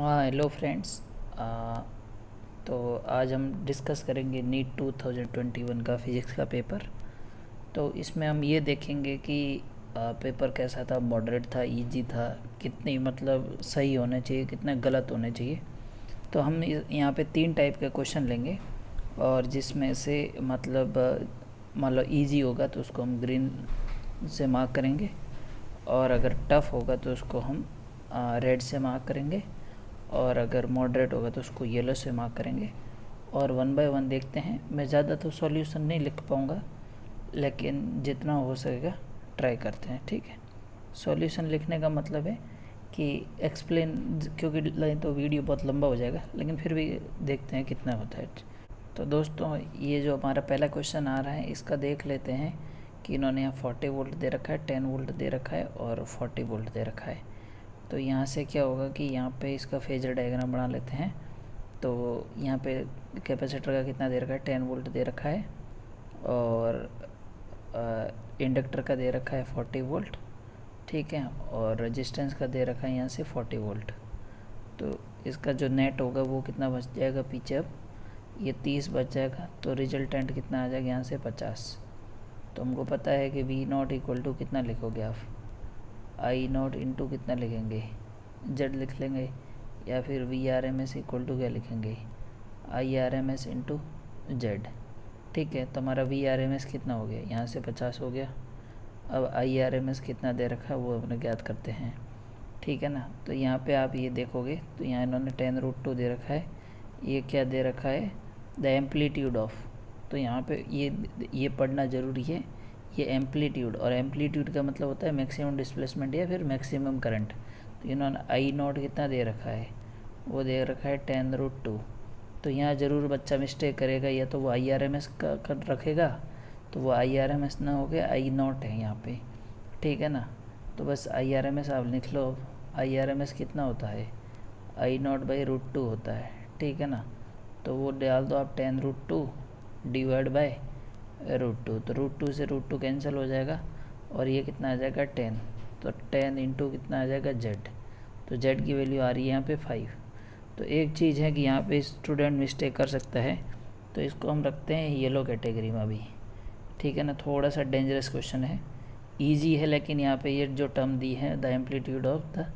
हाँ, hello friends. तो आज हम डिस्कस करेंगे नीट 2021 का फिज़िक्स का पेपर। तो इसमें हम ये देखेंगे कि पेपर कैसा था, मॉडरेट था, इजी था, कितनी मतलब सही होने चाहिए, कितने गलत होने चाहिए। तो हम यहाँ पे 3 टाइप के क्वेश्चन लेंगे और जिसमें से मतलब मान लो इजी होगा तो उसको हम ग्रीन से मार्क करेंगे और अगर टफ़ होगा तो उसको हम रेड से मार्क करेंगे और अगर मॉडरेट होगा तो उसको येलो से मार्क करेंगे और वन बाय वन देखते हैं। मैं ज़्यादा तो सॉल्यूशन नहीं लिख पाऊँगा, लेकिन जितना हो सकेगा ट्राई करते हैं, ठीक है। सॉल्यूशन लिखने का मतलब है कि एक्सप्लेन, क्योंकि तो वीडियो बहुत लंबा हो जाएगा, लेकिन फिर भी देखते हैं कितना होता है। तो दोस्तों, ये जो हमारा पहला क्वेश्चन आ रहा है इसका देख लेते हैं कि इन्होंने यहाँ 40 वोल्ट दे रखा है, 10 वोल्ट दे रखा है और 40 वोल्ट दे रखा है। तो यहाँ से क्या होगा कि यहाँ पे इसका फेजर डायग्राम बना लेते हैं। तो यहाँ पे कैपेसिटर का कितना दे रखा है, 10 वोल्ट दे रखा है और इंडक्टर का दे रखा है 40 वोल्ट, ठीक है, और रेजिस्टेंस का दे रखा है यहाँ से 40 वोल्ट। तो इसका जो नेट होगा वो कितना बच जाएगा पीछे, अब ये 30 बच जाएगा, तो रिजल्टेंट कितना आ जाएगा यहाँ से 50। तो हमको पता है कि वी नॉट इक्वल टू कितना लिखोगे आप, आई नॉट इंटू कितना लिखेंगे, जेड लिख लेंगे, या फिर V R M S equal to क्या लिखेंगे, I R M S into Z, ठीक है। तो हमारा वी आर एम एस कितना हो गया, यहाँ से 50 हो गया। अब आई आर एम एस कितना दे रखा है वो अपने ज्ञात करते हैं, ठीक है ना। तो यहाँ पे आप ये देखोगे तो यहाँ इन्होंने 10√2 दे रखा है, ये क्या दे रखा है, द एम्पलीट्यूड ऑफ। तो यहाँ पे ये पढ़ना ज़रूरी है, ये एम्पलीट्यूड, और एम्पलीट्यूड का मतलब होता है मैक्सिमम डिस्प्लेसमेंट या फिर मैक्सिमम करंट। तो इन्होंने आई नॉट कितना दे रखा है, वो दे रखा है 10√2। तो यहाँ ज़रूर बच्चा मिस्टेक करेगा, या तो वो आई आर एम एस का कर रखेगा, तो वो आई आर एम एस ना हो गया, आई नॉट है यहाँ पे, ठीक है ना। तो बस आई आर एम एस आप लिख लो। अब आई आर एम एस कितना होता है, आई नॉट बाई √2 होता है, ठीक है ना। तो वो डाल दो आप 10√2 डिवाइड बाय √2। तो √2 से √2 कैंसिल हो जाएगा और ये कितना आ जाएगा 10। तो 10 इंटू कितना आ जाएगा जेड। तो जेड की वैल्यू आ रही है यहाँ पे 5। तो एक चीज़ है कि यहाँ पे स्टूडेंट मिस्टेक कर सकता है, तो इसको हम रखते हैं येलो कैटेगरी में अभी, ठीक है ना। थोड़ा सा डेंजरस क्वेश्चन है, इजी है, लेकिन यहाँ पे ये जो टर्म दी है the amplitude of the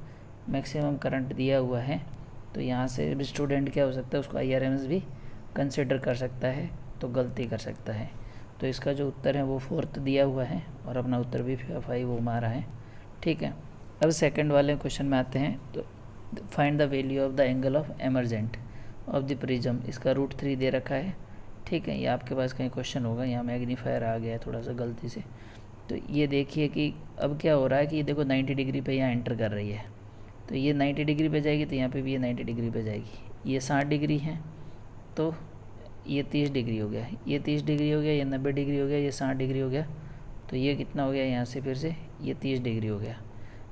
maximum current दिया हुआ है, तो यहाँ से भी स्टूडेंट क्या हो सकता है, उसको आई आर एम एस भी कंसिडर कर सकता है, तो गलती कर सकता है। तो इसका जो उत्तर है वो 4th दिया हुआ है और अपना उत्तर भी 5 वो मारा है, ठीक है। अब सेकंड वाले क्वेश्चन में आते हैं। तो find the value of the angle of emergent of the prism, इसका √3 दे रखा है, ठीक है। ये आपके पास कहीं क्वेश्चन होगा, यहाँ मैग्नीफायर आ गया है थोड़ा सा गलती से। तो ये देखिए कि अब क्या हो रहा है कि ये देखो 90 डिग्री पे यहाँ एंटर कर रही है, तो ये 90 डिग्री पे जाएगी, तो यहाँ पे भी ये 90 डिग्री पे जाएगी। ये 60 डिग्री है, तो ये 30 डिग्री हो गया, ये 30 डिग्री हो गया, ये 90 डिग्री हो गया, ये 60 डिग्री हो गया, तो ये कितना हो गया यहाँ से फिर से ये 30 डिग्री हो गया।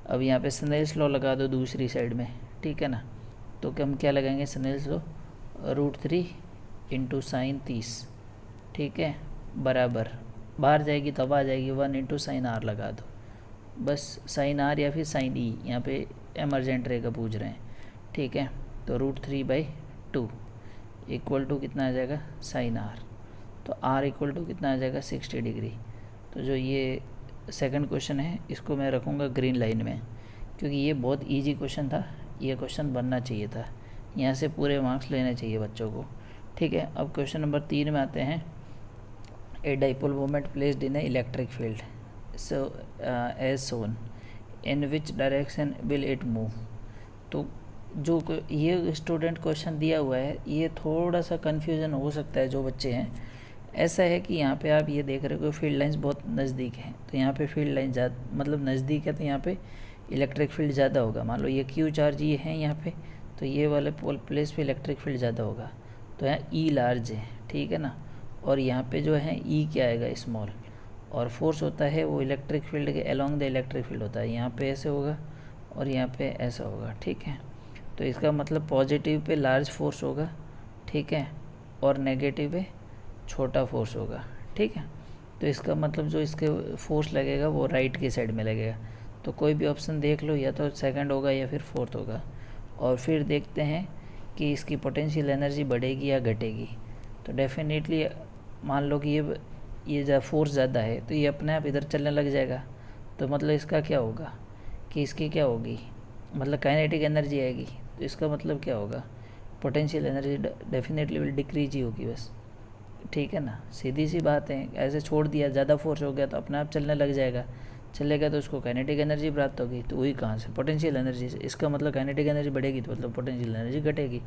अब यहाँ पे स्नेल्स लॉ लगा दो दूसरी साइड में, ठीक है ना। तो हम क्या लगाएंगे, स्नेल्स लॉ, √3 इंटू साइन 30, ठीक है, बराबर, बाहर जाएगी तब आ जाएगी 1 इंटू साइन आर लगा दो, बस साइन आर या फिर साइन ई, यहाँ पे एमरजेंट रे का पूछ रहे हैं, ठीक है। तो √3/2 इक्वल टू कितना आ जाएगा, साइन आर। तो आर इक्वल टू कितना आ जाएगा, 60 डिग्री। तो जो ये सेकंड क्वेश्चन है इसको मैं रखूँगा ग्रीन लाइन में, क्योंकि ये बहुत इजी क्वेश्चन था, ये क्वेश्चन बनना चाहिए था, यहाँ से पूरे मार्क्स लेने चाहिए बच्चों को, ठीक है। अब क्वेश्चन नंबर 3 में आते हैं। A dipole moment placed in a electric field, so as shown, in which direction will it move. तो जो ये स्टूडेंट क्वेश्चन दिया हुआ है, ये थोड़ा सा कन्फ्यूज़न हो सकता है जो बच्चे हैं। ऐसा है कि यहाँ पे आप ये देख रहे हो फील्ड लाइंस बहुत नज़दीक हैं, तो यहाँ पे फील्ड लाइन ज़्यादा मतलब नज़दीक है, तो यहाँ पे इलेक्ट्रिक फील्ड ज़्यादा होगा। मान लो ये क्यू चार्ज ये है यहाँ पे, तो ये वाले प्लेस पे इलेक्ट्रिक फील्ड ज़्यादा होगा, तो यहाँ ई लार्ज है, ठीक है ना। और यहाँ पे जो है ई क्या आएगा, स्मॉल, और फोर्स होता है वो इलेक्ट्रिक फील्ड के अलोंग द इलेक्ट्रिक फील्ड होता है, यहाँ पे ऐसे होगा और यहाँ पे ऐसा होगा, ठीक है। तो इसका मतलब पॉजिटिव पे लार्ज फोर्स होगा, ठीक है, और नेगेटिव पे छोटा फोर्स होगा, ठीक है। तो इसका मतलब जो इसके फोर्स लगेगा वो राइट की साइड में लगेगा। तो कोई भी ऑप्शन देख लो, या तो सेकंड होगा या फिर फोर्थ होगा। और फिर देखते हैं कि इसकी पोटेंशियल एनर्जी बढ़ेगी या घटेगी। तो डेफिनेटली मान लो कि ये फोर्स ज़्यादा है तो ये अपने आप इधर चलने लग जाएगा। तो मतलब इसका क्या होगा कि इसकी क्या होगी, मतलब काइनेटिक एनर्जी आएगी। तो इसका मतलब क्या होगा, potential energy definitely will decrease ही होगी बस। ठीक है ना, सीधी सी बात है। ऐसे छोड़ दिया, ज़्यादा फोर्स हो गया तो अपने आप चलने लग जाएगा, चलेगा तो उसको काइनेटिक एनर्जी प्राप्त होगी। तो वही कहाँ से, पोटेंशियल एनर्जी से। इसका मतलब काइनेटिक एनर्जी बढ़ेगी तो मतलब पोटेंशियल एनर्जी घटेगी।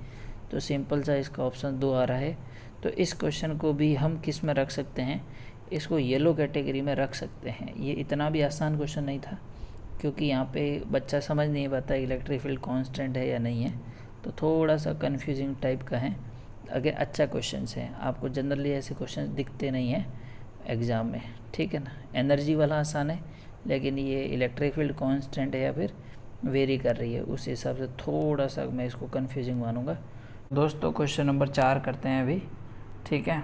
तो सिंपल सा इसका ऑप्शन 2 आ रहा है। तो इस क्वेश्चन को भी हम किस में रख सकते हैं, इसको येलो कैटेगरी में रख सकते हैं। ये इतना भी आसान क्वेश्चन नहीं था, क्योंकि यहाँ पे बच्चा समझ नहीं पाता इलेक्ट्रिक फील्ड कांस्टेंट है या नहीं है, तो थोड़ा सा कंफ्यूजिंग टाइप का है। अगर अच्छा क्वेश्चन है, आपको जनरली ऐसे क्वेश्चन दिखते नहीं हैं एग्ज़ाम में। ठीक है ना, एनर्जी वाला आसान है, लेकिन ये इलेक्ट्रिक फील्ड कांस्टेंट है या फिर वेरी कर रही है, उस हिसाब से थोड़ा सा मैं इसको कंफ्यूजिंग मानूंगा। दोस्तों क्वेश्चन नंबर 4 करते हैं अभी। ठीक है,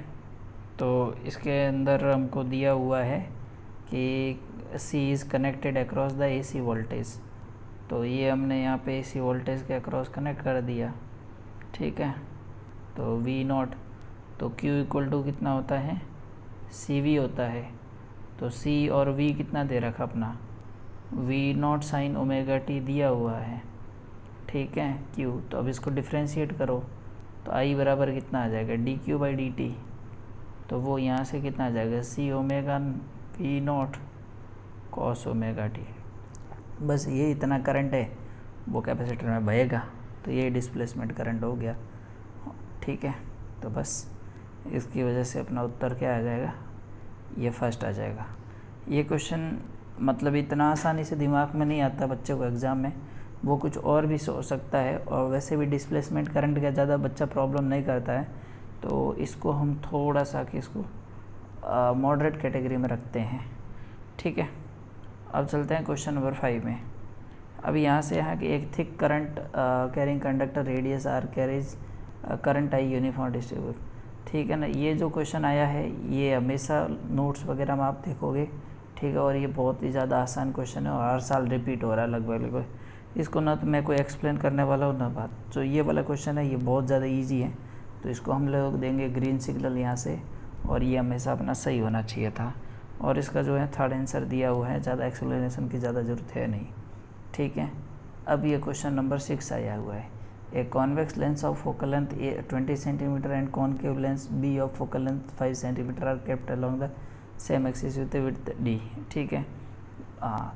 तो इसके अंदर हमको दिया हुआ है कि C is connected across the AC voltage. तो ये हमने यहाँ पे AC वोल्टेज के अक्रॉस कनेक्ट कर दिया। ठीक है, तो V0, तो Q इक्वल टू कितना होता है, CV होता है। तो C और V कितना दे रखा अपना, V0 साइन ओमेगा t दिया हुआ है। ठीक है, Q, तो अब इसको डिफ्रेंशिएट करो तो I बराबर कितना आ जाएगा, dQ/dt। तो वो यहाँ से कितना आ जाएगा, C omega V0 cos omega t। बस ये इतना करंट है वो कैपेसिटर में बहेगा, तो ये डिस्प्लेसमेंट करंट हो गया। ठीक है, तो बस इसकी वजह से अपना उत्तर क्या आ जाएगा, ये फर्स्ट आ जाएगा। ये क्वेश्चन मतलब इतना आसानी से दिमाग में नहीं आता बच्चे को एग्ज़ाम में, वो कुछ और भी सोच सकता है। और वैसे भी डिस्प्लेसमेंट करंट का ज़्यादा बच्चा प्रॉब्लम नहीं करता है, तो इसको हम थोड़ा सा कि इसको मॉडरेट कैटेगरी में रखते हैं। ठीक है, अब चलते हैं क्वेश्चन नंबर 5 में। अब यहाँ से यहाँ की एक thick current carrying conductor radius R carries current I uniform distribute. ठीक है ना, ये जो क्वेश्चन आया है ये हमेशा नोट्स वगैरह में आप देखोगे। ठीक है, और ये बहुत ही ज़्यादा आसान क्वेश्चन है और हर साल रिपीट हो रहा है लगभग। इसको ना तो मैं कोई एक्सप्लेन करने वाला हूँ ना बात। जो ये वाला क्वेश्चन है ये बहुत ज़्यादा ईजी है, तो इसको हम लोग देंगे ग्रीन सिग्नल यहाँ से, और ये हमेशा अपना सही होना चाहिए था। और इसका जो है थर्ड आंसर दिया हुआ है, ज़्यादा एक्सप्लेनेशन की ज़्यादा ज़रूरत है नहीं। ठीक है, अब ये क्वेश्चन नंबर 6 आया हुआ है। A convex lens of focal length 20 centimetre and concave lens B of focal length 5 centimetre are kept along the same axis with width D. ठीक है,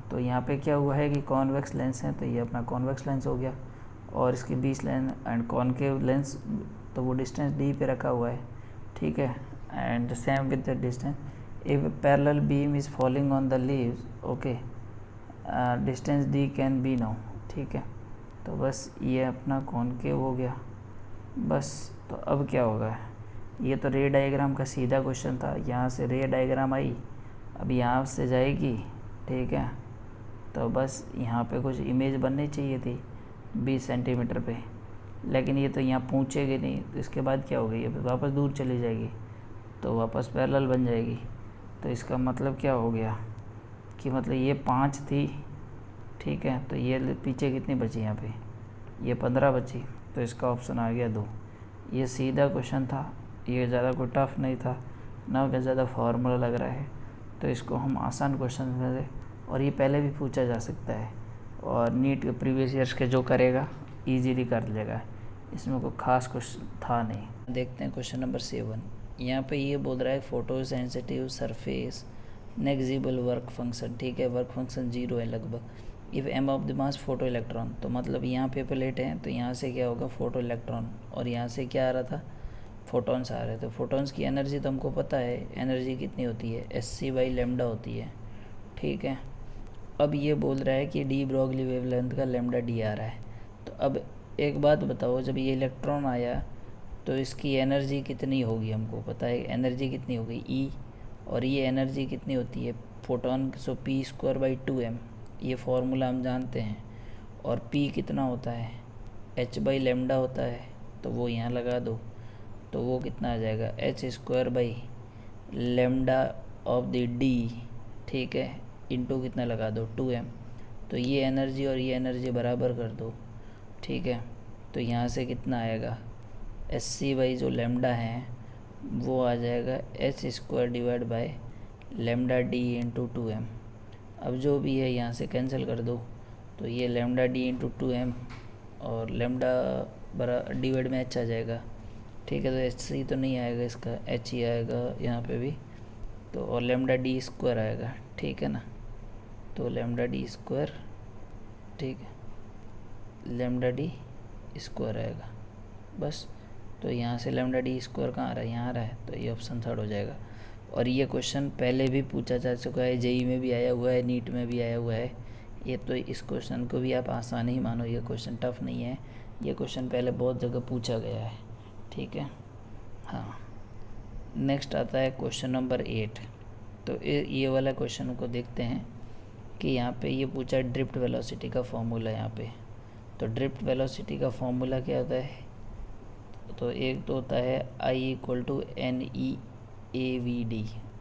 तो यहाँ पे क्या हुआ है कि कॉन्वेक्स लेंस है, तो ये अपना कॉन्वेक्स लेंस हो गया, और इसकी बीच लेंस एंड कॉनकेव लेंस, तो वो डिस्टेंस डी पे रखा हुआ है। ठीक है, and same with the distance if parallel beam is falling on the leaves, okay, distance D can be know. ठीक है, तो बस ये अपना कॉनकेव हो गया। बस तो अब क्या होगा, ये तो रे डायग्राम का सीधा क्वेश्चन था, यहाँ से रे डायग्राम आई, अब यहाँ से जाएगी। ठीक है, तो बस यहाँ पे कुछ इमेज बननी चाहिए थी 20 सेंटीमीटर पे, लेकिन ये तो यहाँ पहुँचेगी नहीं, तो इसके बाद क्या होगा, ये वापस दूर चली जाएगी, तो वापस पैरेलल बन जाएगी। तो इसका मतलब क्या हो गया कि मतलब ये 5 थी। ठीक है, तो ये पीछे कितनी बची, यहाँ पे ये 15 बची, तो इसका ऑप्शन आ गया 2। ये सीधा क्वेश्चन था, ये ज़्यादा कोई टफ नहीं था ना, कि ज़्यादा फार्मूला लग रहा है, तो इसको हम आसान क्वेश्चन में से, और ये पहले भी पूछा जा सकता है, और नीट के प्रीवियस ईयर्स के जो करेगा इजीली कर लेगा, इसमें कोई खास क्वेश्चन था नहीं। देखते हैं क्वेश्चन नंबर 7। यहाँ पे ये बोल रहा है photo sensitive surface negligible work function. ठीक है, वर्क फंक्शन 0 है लगभग। If M of the mass photo electron, तो मतलब यहाँ पे प्लेट है, तो यहाँ से क्या होगा, फोटो इलेक्ट्रॉन, और यहाँ से क्या आ रहा था, फोटॉन्स आ रहे थे। फोटॉन्स की एनर्जी तो हमको पता है, एनर्जी कितनी होती है, SC/λ होती है। ठीक है, अब ये बोल रहा है कि डी ब्रॉगली वेवलेंथ का लैम्डा डी आ रहा है। तो अब एक बात बताओ, जब ये इलेक्ट्रॉन आया तो इसकी एनर्जी कितनी होगी, हमको पता है एनर्जी कितनी होगी E, और ये एनर्जी कितनी होती है फोटोन, सो P²/2m, ये फार्मूला हम जानते हैं। और P कितना होता है, h/λ होता है, तो वो यहाँ लगा दो, तो वो कितना आ जाएगा, h² ऑफ द d। ठीक है, इंटू कितना लगा दो, 2m। तो ये एनर्जी और ये एनर्जी बराबर कर दो। ठीक है, तो यहाँ से कितना आएगा, एस सी बाई जो लेमडा है वो आ जाएगा H square divide by lambda D into 2m। अब जो भी है यहाँ से कैंसिल कर दो, तो ये लेमडा डी इंटू 2m और लेमडा बरा डिवाइड में एच आ जाएगा। ठीक है, तो एच सी तो नहीं आएगा, इसका एच ही आएगा यहाँ पे भी, तो और लेमडा डी स्क्वायर आएगा। ठीक है ना, तो लेमडा डी स्क्वायर, ठीक है, लेमडा डी स्क्वायर आएगा बस। तो यहाँ से लेमडा डी स्क्वायर कहाँ आ रहा है, यहाँ आ रहा है, तो ये ऑप्शन थर्ड हो जाएगा। और ये क्वेश्चन पहले भी पूछा जा चुका है, जेई में भी आया हुआ है, नीट में भी आया हुआ है ये, तो इस क्वेश्चन को भी आप आसान ही मानो, ये क्वेश्चन टफ नहीं है, ये क्वेश्चन पहले बहुत जगह पूछा गया है। ठीक है, हाँ। नेक्स्ट आता है क्वेश्चन नंबर 8। तो ये वाला क्वेश्चन को देखते हैं कि यहाँ पे ये पूछा ड्रिफ्ट वेलोसिटी का फॉर्मूला यहाँ पे। तो ड्रिफ्ट वेलोसिटी का फॉर्मूला क्या होता है, तो एक तो होता है I=NE/AVD।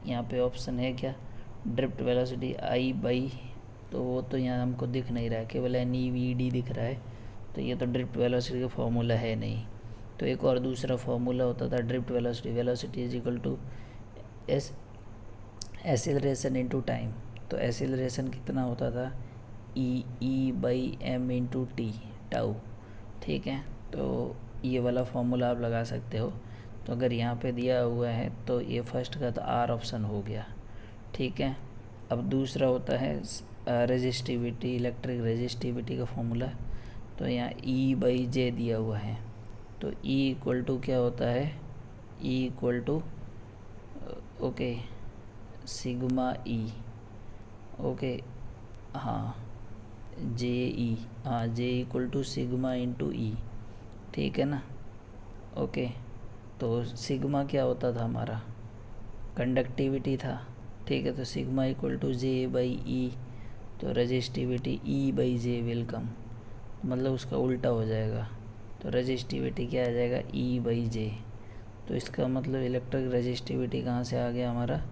यहाँ पे ऑप्शन है क्या, ड्रिफ्ट वेलोसिटी I बाई, तो वो तो यहाँ हमको दिख नहीं रहा है, केवल NEVD दिख रहा है, तो ये तो ड्रिफ्ट वेलोसिटी का फॉर्मूला है नहीं। तो एक और दूसरा फॉर्मूला होता था drift velocity is equal to acceleration into time. तो एसिलरेशन कितना होता था, E/m इंटू टी, टाउ। ठीक है, तो ये वाला फॉर्मूला आप लगा सकते हो। तो अगर यहाँ पे दिया हुआ है तो ये फर्स्ट का तो आर ऑप्शन हो गया। ठीक है, अब दूसरा होता है रेजिस्टिविटी, इलेक्ट्रिक रेजिस्टिविटी का फॉर्मूला। तो यहाँ E/J दिया हुआ है, तो E इक्वल टू क्या होता है, E equal to okay sigma E, okay हाँ JE, हाँ J equal to sigma into E। ठीक है ना, ओके। तो सिग्मा क्या होता था हमारा, कंडक्टिविटी था। ठीक है, तो सिग्मा इक्वल टू J/E, तो रजिस्टिविटी E/J वेलकम, मतलब उसका उल्टा हो जाएगा। तो रजिस्टिविटी क्या आ जाएगा, E/J। तो इसका मतलब इलेक्ट्रिक रजिस्टिविटी कहाँ से आ गया हमारा,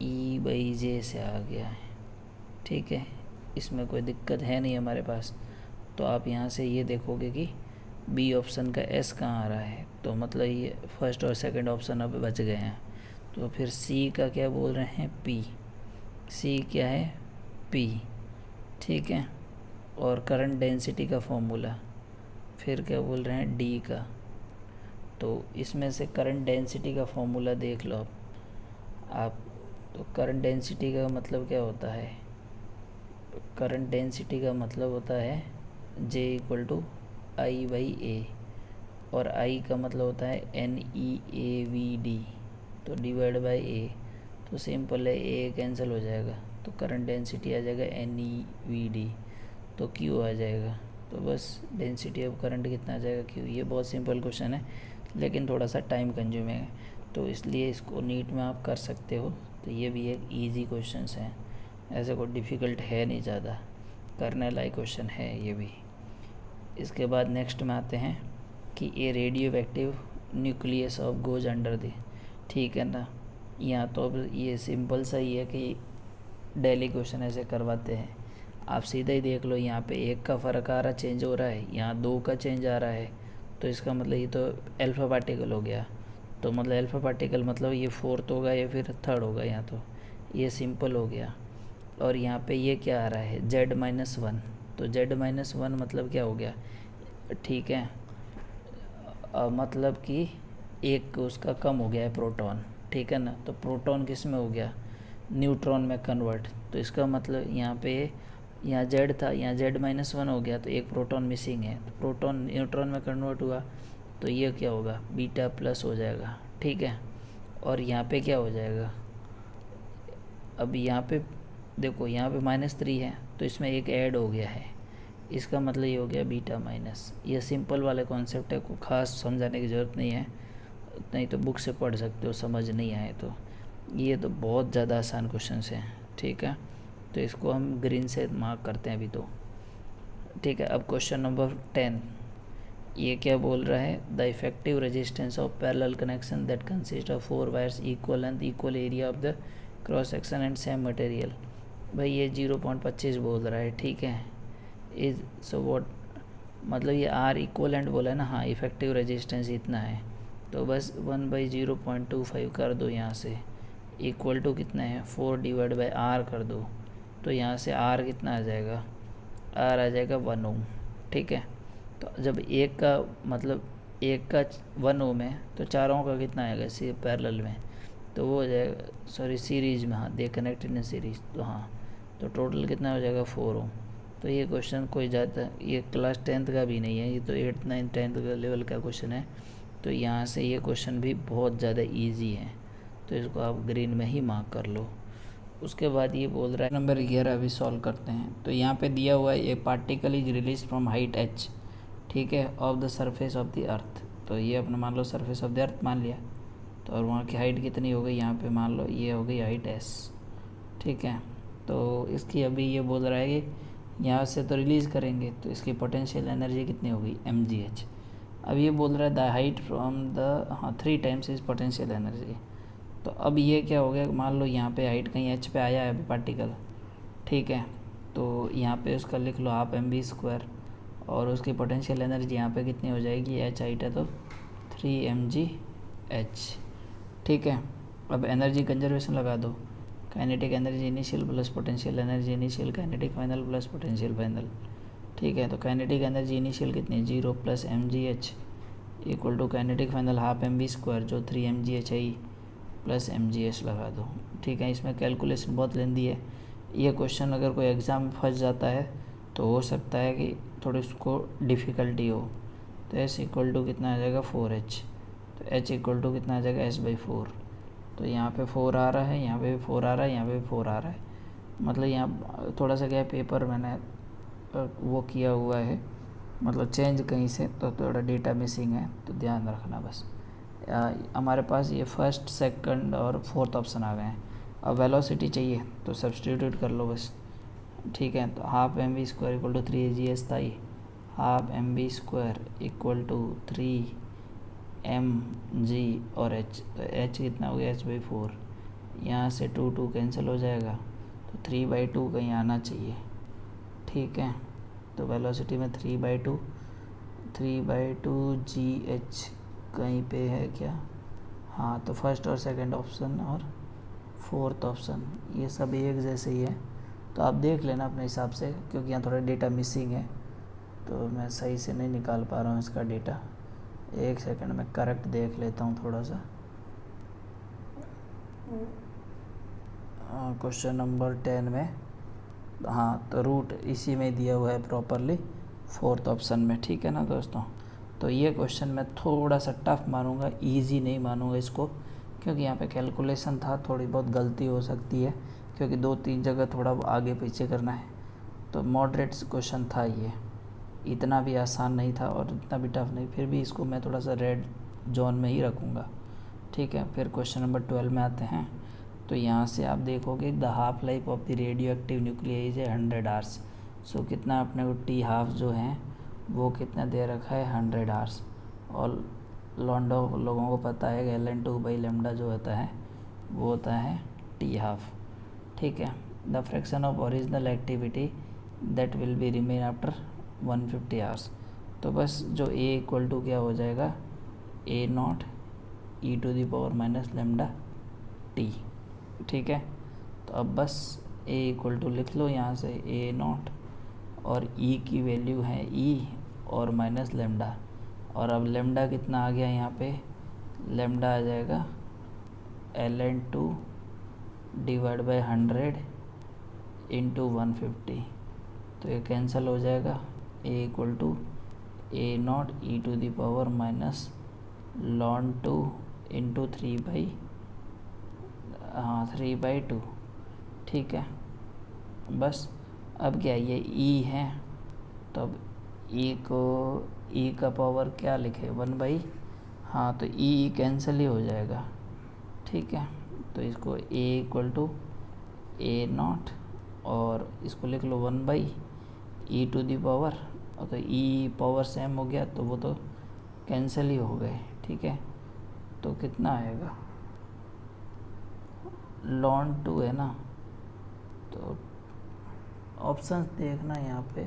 E/J से आ गया है। ठीक है, इसमें कोई दिक्कत है नहीं हमारे पास। तो आप यहाँ से ये देखोगे कि बी ऑप्शन का एस कहाँ आ रहा है, तो मतलब ये फर्स्ट और सेकंड ऑप्शन अब बच गए हैं। तो फिर सी का क्या बोल रहे हैं, पी, सी क्या है, पी। ठीक है, और करंट डेंसिटी का फॉर्मूला फिर क्या बोल रहे हैं, डी का। तो इसमें से करंट डेंसिटी का फॉर्मूला देख लो आप। तो करंट डेंसिटी का मतलब क्या होता है, करंट डेंसिटी का मतलब होता है J इक्वल टू I/A, और I का मतलब होता है NEAVD, तो डिवाइड बाय A। तो सिंपल है, A कैंसिल हो जाएगा, तो करंट डेंसिटी आ जाएगा NEVD, तो Q आ जाएगा। तो बस डेंसिटी ऑफ करंट कितना आ जाएगा, Q। ये बहुत सिंपल क्वेश्चन है, लेकिन थोड़ा सा टाइम कंज्यूमिंग है, तो इसलिए इसको नीट में आप कर सकते हो। तो ये भी एक ईजी क्वेश्चन है, ऐसे कोई डिफ़िकल्ट है नहीं ज़्यादा, करने लायक क्वेश्चन है ये भी। इसके बाद नेक्स्ट में आते हैं कि a radioactive nucleus of goes under the. ठीक है ना, यहाँ तो अब ये सिंपल सा ही है कि डेली क्वेश्चन ऐसे करवाते हैं। आप सीधा ही देख लो, यहाँ पे एक का फ़र्क आ रहा, चेंज हो रहा है, यहाँ दो का चेंज आ रहा है, तो इसका मतलब ये तो अल्फ़ा पार्टिकल हो गया। तो मतलब अल्फ़ा पार्टिकल मतलब ये फोर्थ होगा या फिर थर्ड होगा, यहाँ तो ये सिंपल हो गया। और यहाँ पे ये क्या आ रहा है, Z-1, तो Z-1 मतलब क्या हो गया, ठीक है, मतलब कि एक उसका कम हो गया है प्रोटॉन। ठीक है ना, तो प्रोटॉन किस में हो गया, न्यूट्रॉन में कन्वर्ट। तो इसका मतलब यहाँ पे, यहाँ Z था, यहाँ Z-1 हो गया, तो एक प्रोटॉन मिसिंग है, तो प्रोटॉन न्यूट्रॉन में कन्वर्ट हुआ, तो ये क्या होगा, बीटा प्लस हो जाएगा। ठीक है, और यहाँ पे क्या हो जाएगा, अब यहाँ पे देखो, यहाँ पे -3 है, तो इसमें एक ऐड हो गया है, इसका मतलब ये हो गया बीटा माइनस। ये सिंपल वाले कॉन्सेप्ट है, को खास समझाने की ज़रूरत नहीं है, नहीं तो बुक से पढ़ सकते हो, समझ नहीं आए तो। ये तो बहुत ज़्यादा आसान क्वेश्चन हैं। ठीक है, तो इसको हम ग्रीन से मार्क करते हैं अभी तो। ठीक है, अब क्वेश्चन नंबर 10, ये क्या बोल रहा है, the effective resistance of parallel connection that consist of 4 wires equal length equal area of the cross section and same material. भाई ये 0.25 बोल रहा है। ठीक है, इज सो व्हाट मतलब ये आर इक्वलेंट बोला है ना, हाँ इफ़ेक्टिव रेजिस्टेंस इतना है, तो बस 1/0.25 कर दो यहाँ से, इक्वल टू कितना है 4/r कर दो, तो यहाँ से r कितना आ जाएगा, r आ जाएगा 1 ओम। ठीक है, तो जब एक का मतलब एक का 1 ओम है तो चारों का कितना आएगा सी पैरेलल में, तो वो हो जाएगा, सॉरी सीरीज में, हाँ दे कनेक्टेड इन सीरीज, तो हाँ तो टोटल कितना हो जाएगा 4 ओम। तो ये क्वेश्चन कोई ज़्यादा, ये क्लास 10th का भी नहीं है, ये तो 8th 9th 10th का लेवल का क्वेश्चन है, तो यहाँ से ये क्वेश्चन भी बहुत ज़्यादा इजी है, तो इसको आप ग्रीन में ही मार्क कर लो। उसके बाद ये बोल रहा है नंबर 11 अभी सॉल्व करते हैं। तो यहाँ पे दिया हुआ है ए particle is release from height h, ठीक है, of the surface of the earth. तो ये अपना मान लो सरफेस ऑफ द अर्थ मान लिया, तो और वहाँ की हाइट कितनी हो गई, यहाँ पे मान लो ये हो गई हाइट s। ठीक है, तो इसकी अभी ये बोल रहा है कि यहाँ से तो रिलीज़ करेंगे तो इसकी पोटेंशियल एनर्जी कितनी होगी mgh। अब ये बोल रहा है द हाइट फ्रॉम द, हाँ 3 टाइम्स इज पोटेंशियल एनर्जी। तो अब ये क्या हो गया, मान लो यहाँ पे हाइट कहीं h पे आया है अभी पार्टिकल, ठीक है, तो यहाँ पे उसका लिख लो हाफ mv², और उसकी पोटेंशियल एनर्जी यहाँ पे कितनी हो जाएगी, h हाइट है तो 3mgh। ठीक है, अब एनर्जी कंजर्वेशन लगा दो, kinetic energy initial plus potential energy initial, kinetic final plus potential final. ठीक है, तो काइनेटिक एनर्जी इनिशियल कितनी है 0 + mgh equal to kinetic final half mv² जो 3mgh है प्लस mgh लगा दो। ठीक है, इसमें कैलकुलेशन बहुत लेंदी है, ये क्वेश्चन अगर कोई एग्ज़ाम में फंस जाता है तो हो सकता है कि थोड़ी उसको डिफ़िकल्टी हो। तो s इक्वल टू कितना आ जाएगा 4h, तो h इक्वल टू कितना आ जाएगा s/4। तो यहाँ पे 4 आ रहा है, यहाँ पे भी 4 आ रहा है, यहाँ पे भी 4 आ रहा है, मतलब यहाँ थोड़ा सा क्या पेपर मैंने वो किया हुआ है, मतलब चेंज कहीं से, तो थोड़ा डेटा मिसिंग है, तो ध्यान रखना बस। हमारे पास ये फर्स्ट सेकंड और फोर्थ ऑप्शन आ गए हैं। अब वेलोसिटी चाहिए तो सब्सटीट्यूट कर लो बस। ठीक है, तो हाफ mv² इक्वल टू 3 था ये, half mv² equal to 3 mg और h, तो h कितना हो गया h/4, यहाँ से 2 कैंसिल हो जाएगा, तो 3/2 कहीं आना चाहिए। ठीक है, तो वेलोसिटी में 3/2 gh कहीं पे है क्या, हाँ तो फर्स्ट और सेकंड ऑप्शन और फोर्थ ऑप्शन ये सब एक जैसे ही है, तो आप देख लेना अपने हिसाब से, क्योंकि यहाँ थोड़ा डेटा मिसिंग है तो मैं सही से नहीं निकाल पा रहा हूँ इसका डेटा। एक सेकंड में करेक्ट देख लेता हूँ थोड़ा सा। क्वेश्चन नंबर 10 में, हाँ तो रूट इसी में दिया हुआ है प्रॉपरली फोर्थ ऑप्शन में। ठीक है ना दोस्तों, तो ये क्वेश्चन मैं थोड़ा सा टफ मानूंगा, इजी नहीं मानूंगा इसको, क्योंकि यहाँ पे कैलकुलेशन था, थोड़ी बहुत गलती हो सकती है, क्योंकि 2-3 जगह थोड़ा आगे पीछे करना है, तो मॉडरेट क्वेश्चन था ये, इतना भी आसान नहीं था और इतना भी टफ नहीं, फिर भी इसको मैं थोड़ा सा रेड जोन में ही रखूँगा। ठीक है, फिर क्वेश्चन नंबर 12 में आते हैं। तो यहाँ से आप देखोगे the half life of the radioactive nuclear is 100 hours. So कितना अपने को टी हाफ जो है वो कितना दे रखा है 100 आवर्स, और लॉन्डो लोगों को पता है कि ln2/λ जो होता है वो होता है टी हाफ। ठीक है, the fraction of original activity that will be remain after 150 hours. तो बस जो a इक्वल टू क्या हो जाएगा a0 e⁻ λt। ठीक है, तो अब बस a इक्वल टू लिख लो यहाँ से a0, और e की वैल्यू है e और माइनस लेमडा, और अब लेमडा कितना आ गया यहाँ पे, लेमडा आ जाएगा ln2 / 100 इंटू 150, तो ये कैंसिल हो जाएगा, a equal to a0 e⁻ ln2 into 3/2। ठीक है, बस अब क्या ये e है, तो अब e को e का पावर क्या लिखे 1/, हाँ तो e कैंसिल ही हो जाएगा। ठीक है, तो इसको a इक्वल टू a0 और इसको लिख लो 1/e⁻, और तो e पावर सेम हो गया तो वो तो कैंसिल ही हो गए। ठीक है, तो कितना आएगा ln2 है ना, तो ऑप्शंस देखना यहाँ पे,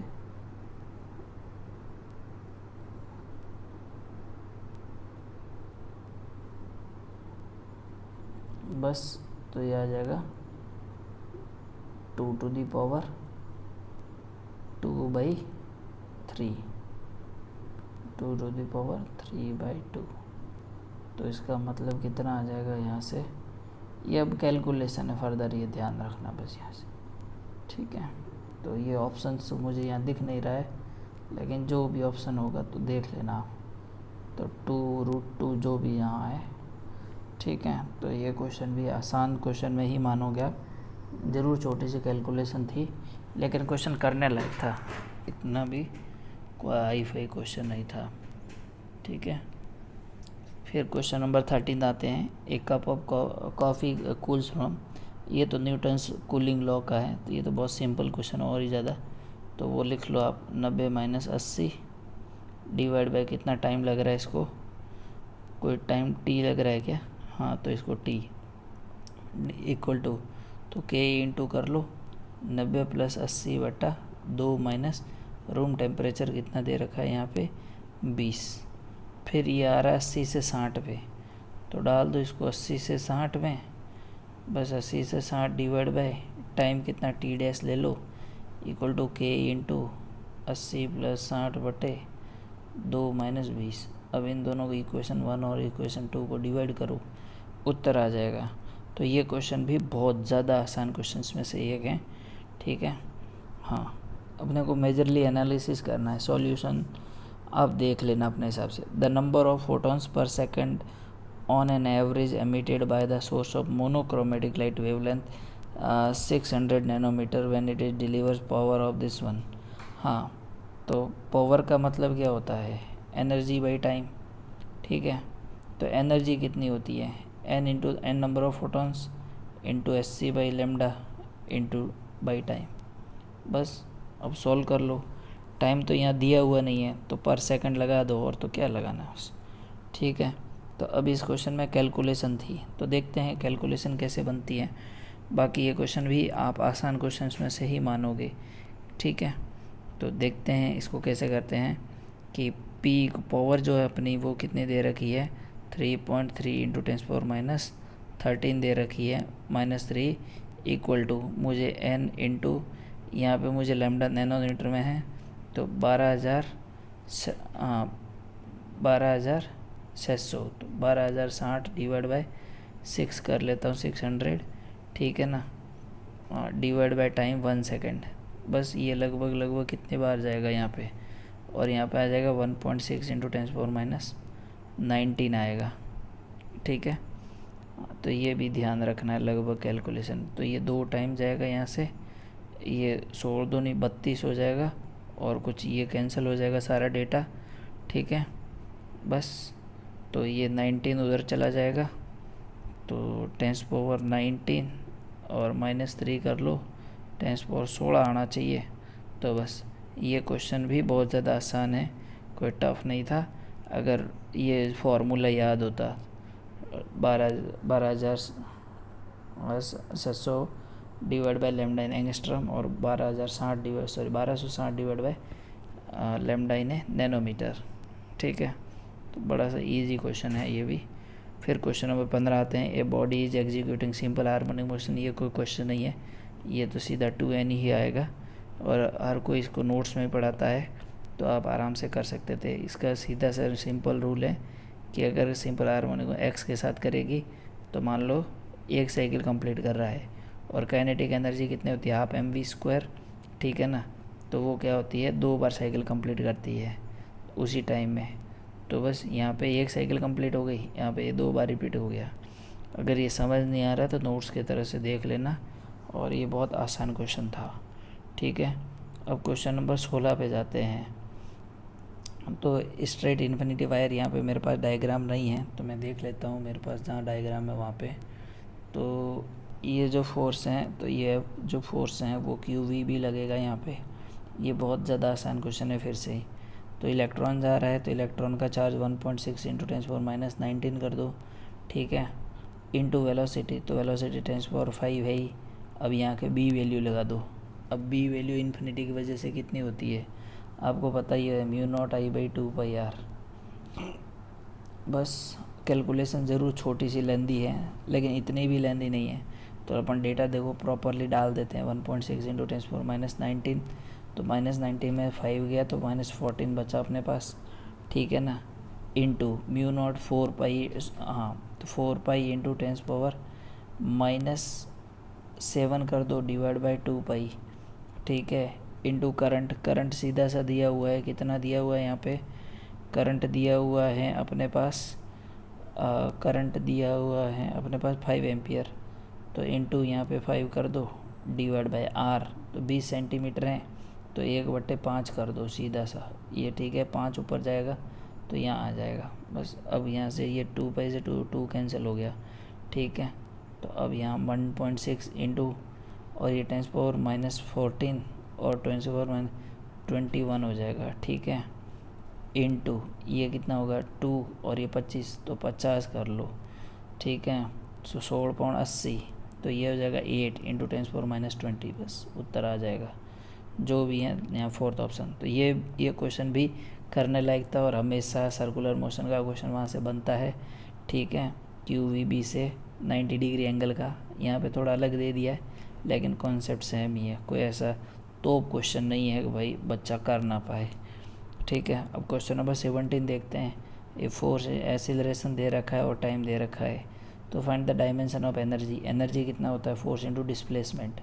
बस तो ये आ जाएगा 2 to the power 2/3, 2 to the power 3/2। तो इसका मतलब कितना आ जाएगा यहाँ से, ये अब कैलकुलेशन है फर्दर, ये ध्यान रखना बस यहाँ से, ठीक है। तो ये ऑप्शन तो मुझे यहाँ दिख नहीं रहा है, लेकिन जो भी ऑप्शन होगा तो देख लेना आप। तो 2√2 जो भी यहाँ है, ठीक है। तो ये क्वेश्चन भी आसान क्वेश्चन में ही मानोगे आप, ज़रूर छोटी सी कैलकुलेशन थी लेकिन क्वेश्चन करने लायक था, इतना भी कोई हाई फाई क्वेश्चन नहीं था, ठीक है। फिर क्वेश्चन नंबर 13 आते हैं। एक cup of coffee cools from, ये तो न्यूटन्स कूलिंग लॉ का है, तो ये तो बहुत सिंपल क्वेश्चन है और ही ज़्यादा, तो वो लिख लो आप 90 - 80 डिवाइड बाय कितना टाइम लग रहा है इसको, कोई टाइम टी लग रहा है क्या, हाँ तो इसको टी इक्वल टू, तो के इंटू कर लो 90 + 80/2 माइनस रूम टेम्परेचर कितना दे रखा है यहाँ पे 20, फिर ये आ रहा है 80 से 60 पे, तो डाल दो इसको 80 से 60 में, बस 80 से 60 डिवाइड बाय टाइम कितना टी डैश ले लो इक्वल टू के इंटू 80 + 60/2 माइनस 20। अब इन दोनों को इक्वेशन 1 और इक्वेशन 2 को डिवाइड करो, उत्तर आ जाएगा। तो ये क्वेश्चन भी बहुत ज़्यादा आसान क्वेश्चंस में से एक है, ठीक है। हाँ, अपने को मेजरली एनालिसिस करना है, सॉल्यूशन आप देख लेना अपने हिसाब से। The number of photons per second on an average emitted by the source of monochromatic light wavelength 600 nanometre when it is delivers power of this one. हाँ, तो पावर का मतलब क्या होता है, एनर्जी बाई टाइम, ठीक है। तो एनर्जी कितनी होती है, n into N number of photons into SC/λ into by time. बस अब सॉल्व कर लो, टाइम तो यहाँ दिया हुआ नहीं है तो पर सेकंड लगा दो, और तो क्या लगाना है उस, ठीक है। तो अब इस क्वेश्चन में कैलकुलेशन थी, तो देखते हैं कैलकुलेशन कैसे बनती है। बाकी ये क्वेश्चन भी आप आसान क्वेश्चंस में से ही मानोगे, ठीक है। तो देखते हैं इसको कैसे करते हैं कि P पावर जो है अपनी वो कितनी दे रखी है 3.3 इंटू 10⁻13 दे रखी है -3 इक्वल टू मुझे n इंटू यहाँ पर मुझे लैम्डा नैनोमीटर में है तो 12,600, तो 12,060 डिवाइड बाय 6 कर लेता हूँ 600, ठीक है ना, डिवाइड बाय टाइम 1 सेकेंड। बस ये लगभग कितने बार जाएगा यहाँ पे, और यहाँ पे आ जाएगा 1.6 इंटू 10⁻19 आएगा, ठीक है। तो ये भी ध्यान रखना है लगभग कैलकुलेशन। तो ये 2 टाइम जाएगा यहाँ से, ये 16 दूनी 32 हो जाएगा, और कुछ ये कैंसिल हो जाएगा सारा डेटा, ठीक है। बस तो ये 19 उधर चला जाएगा, तो 10⁻19 और -3 कर लो, 10⁻16 आना चाहिए। तो बस ये क्वेश्चन भी बहुत ज़्यादा आसान है, कोई टफ नहीं था। अगर ये फार्मूला याद होता 12,700 divide by lambda in angstrom और 1260 divide by lambda in nanometre, ठीक है। तो बड़ा सा इजी क्वेश्चन है ये भी। फिर क्वेश्चन नंबर 15 आते हैं। A body is executing simple harmonic motion, ये कोई क्वेश्चन नहीं है, ये तो सीधा 2n ही आएगा, और हर कोई इसको नोट्स में पढ़ाता है, तो आप आराम से कर सकते थे। इसका सीधा सा सिंपल रूल है कि अगर सिंपल हार्मोनिक x के साथ करेगी तो मान लो 1 साइकिल कंप्लीट कर रहा है, और काइनेटिक एनर्जी कितनी होती है 12 mv², ठीक है ना। तो वो क्या होती है 2 बार साइकिल कंप्लीट करती है उसी टाइम में। तो बस यहाँ पे 1 साइकिल कंप्लीट हो गई, यहाँ पे 2 बार रिपीट हो गया। अगर ये समझ नहीं आ रहा तो नोट्स की तरह से देख लेना, और ये बहुत आसान क्वेश्चन था, ठीक है। अब क्वेश्चन नंबर 16 पे जाते हैं। तो स्ट्रेट इन्फिनिटी वायर, यहाँ पे मेरे पास डायग्राम नहीं है तो मैं देख लेता हूँ, मेरे पास जहाँ डायग्राम है वहाँ पे। तो ये जो फोर्स हैं, तो ये जो फोर्स हैं वो QV भी लगेगा यहाँ पे। ये बहुत ज़्यादा आसान क्वेश्चन है फिर से ही। तो इलेक्ट्रॉन जा रहा है, तो इलेक्ट्रॉन का चार्ज 1.6 इंटू 10⁻19 कर दो, ठीक है, इंटू वेलोसिटी, तो वेलोसिटी 10⁻5 है ही। अब यहाँ के B वैल्यू लगा दो। अब B वैल्यू इन्फिनिटी की वजह से कितनी होती है आपको पता ही है, μ0I/2πr। बस कैलकुलेशन ज़रूर छोटी सी लेंदी है, लेकिन इतनी भी लेंदी नहीं है। तो अपन डेटा देखो प्रॉपरली डाल देते हैं। 1.6 इंटू 10⁻⁹, तो -19 में 5 गया तो -14 बचा अपने पास, ठीक है ना। इंटू म्यू नॉट 4 पाई, हाँ तो 4 पाई इंटू 10⁻⁻7 कर दो, डिवाइड बाई 2 पाई, ठीक है। इंटू करंट सीधा सा दिया हुआ है, कितना दिया हुआ है यहाँ पे, करंट दिया हुआ है अपने पास, करंट दिया हुआ है अपने पास 5 एम्पियर, तो इंटू यहाँ पे 5 कर दो, डिवाइड बाई आर, तो 20 सेंटीमीटर है तो 1/5 कर दो सीधा सा, ये ठीक है। 5 ऊपर जाएगा तो यहाँ आ जाएगा बस। अब यहाँ से ये 2 पाई से 2 कैंसिल हो गया, ठीक है। तो अब यहाँ 1.6 इंटू और ये 10⁻⁻14 और 10⁻⁻21 हो जाएगा, ठीक है। इंटू ये कितना होगा 2 और ये 25, तो 50 कर लो, ठीक है। तो 16.80, तो ये हो जाएगा 8 इंटू 10⁻⁻20, बस उत्तर आ जाएगा जो भी है यहाँ फोर्थ ऑप्शन। तो ये क्वेश्चन भी करने लायक था और हमेशा सर्कुलर मोशन का क्वेश्चन वहाँ से बनता है, ठीक है। QVB से 90 डिग्री एंगल का, यहाँ पे थोड़ा अलग दे दिया है लेकिन कॉन्सेप्ट सेम ही है, कोई ऐसा तो क्वेश्चन नहीं है कि भाई बच्चा कर ना पाए, ठीक है। अब क्वेश्चन नंबर 17 देखते हैं। ये फोर्स एक्सीलरेशन दे रखा है और टाइम दे रखा है, तो find the dimension of energy. Energy कितना होता है, फोर्स इंटू डिस्प्लेसमेंट।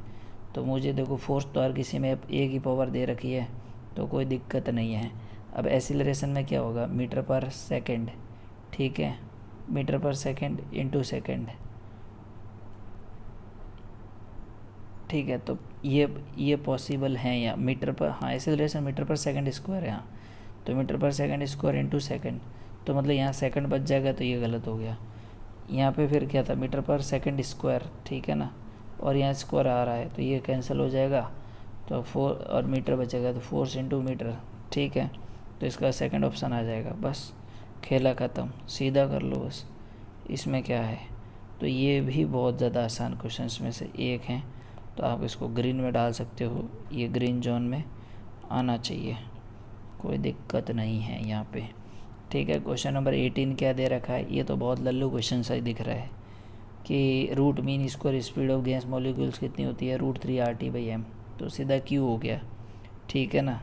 तो मुझे देखो फोर्स तो हर किसी में एक ही पावर दे रखी है तो कोई दिक्कत नहीं है। अब एक्सीलरेशन में क्या होगा, मीटर पर सेकेंड, ठीक है, मीटर पर सेकेंड इंटू सेकेंड, ठीक है। तो ये पॉसिबल है यहाँ मीटर पर, हाँ एक्सीलरेशन मीटर पर सेकंड स्क्वायर है यहाँ, तो मीटर पर सेकंड स्क्वायर इंटू सेकंड, तो मतलब यहाँ सेकंड बच जाएगा, तो ये गलत हो गया। यहाँ पे फिर क्या था, मीटर पर सेकंड स्क्वायर, ठीक है ना, और यहाँ स्क्वायर आ रहा है तो ये कैंसिल हो जाएगा, तो 4 और मीटर बचेगा, तो फोर्स इंटू मीटर, ठीक है। तो इसका सेकंड ऑप्शन आ जाएगा, बस खेला ख़त्म, सीधा कर लो बस। इसमें क्या है, तो ये भी बहुत ज़्यादा आसान क्वेश्चंस में से एक हैं, तो आप इसको ग्रीन में डाल सकते हो, ये ग्रीन जोन में आना चाहिए, कोई दिक्कत नहीं है यहाँ पे, ठीक है। क्वेश्चन नंबर 18 क्या दे रखा है, ये तो बहुत लल्लू क्वेश्चन सा ही दिख रहा है कि root mean square speed of gas molecules कितनी होती है, √3 RT/m, तो सीधा Q हो गया, ठीक है ना,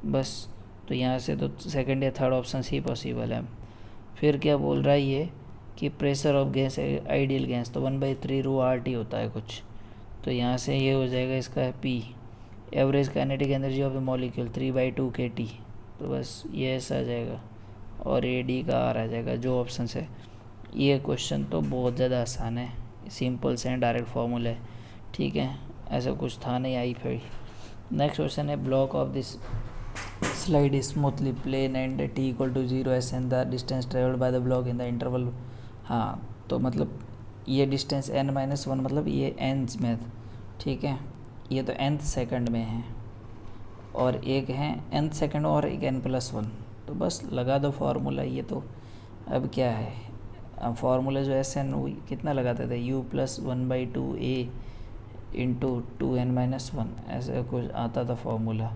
बस। तो यहाँ से तो सेकंड या थर्ड ऑप्शन ही पॉसिबल है। फिर क्या बोल रहा है ये कि pressure of gas ideal gas, तो 1/3 ρRT होता है कुछ, तो यहाँ से ये हो जाएगा इसका P। Average kinetic energy of the molecule 3/2 kT, तो बस ये ऐसा आ जाएगा और AD का R आ जाएगा जो ऑप्शन है। ये क्वेश्चन तो बहुत ज़्यादा आसान है, सिंपल से डायरेक्ट फॉर्मूला है, ठीक है, ऐसा कुछ था नहीं आई फिर। नेक्स्ट क्वेश्चन है, block of this slide smoothly plane and t = 0 S and the distance travelled by the block in the interval. हाँ तो मतलब ये डिस्टेंस n-1 मतलब ये nth में, ठीक है, ये तो nth सेकंड में है और एक है nth सेकंड और एक n+1, तो बस लगा दो फार्मूला। ये तो अब क्या है, अब फार्मूला जो SN कितना लगाते थे, u + 1/2a इंटू 2n-1, ऐसे कुछ आता था फार्मूला।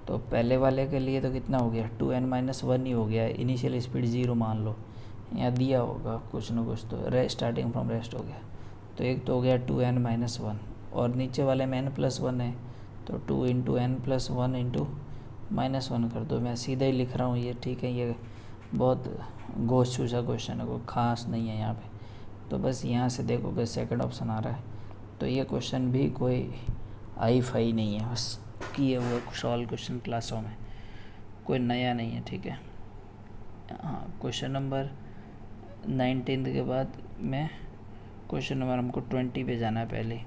तो पहले वाले के लिए तो कितना हो गया, 2n-1 ही हो गया, इनिशियल स्पीड 0 मान लो, यहाँ दिया होगा कुछ ना कुछ, तो स्टार्टिंग फ्रॉम रेस्ट हो गया, तो एक तो हो गया 2n-1 और नीचे वाले में n+1 है, तो 2 इंटू n+1 इंटू -1 कर दो। मैं सीधा ही लिख रहा हूँ ये, ठीक है, ये बहुत गोश्त सा क्वेश्चन है, कोई ख़ास नहीं है यहाँ पे, तो बस यहाँ से देखोगे सेकंड ऑप्शन आ रहा है, तो ये क्वेश्चन भी कोई आई फाई नहीं है, बस किए हुए सॉल्व क्वेश्चन क्लासों में, कोई नया नहीं है, ठीक है। हाँ क्वेश्चन नंबर 19 के बाद में क्वेश्चन नंबर हमको 20 पे जाना है पहले।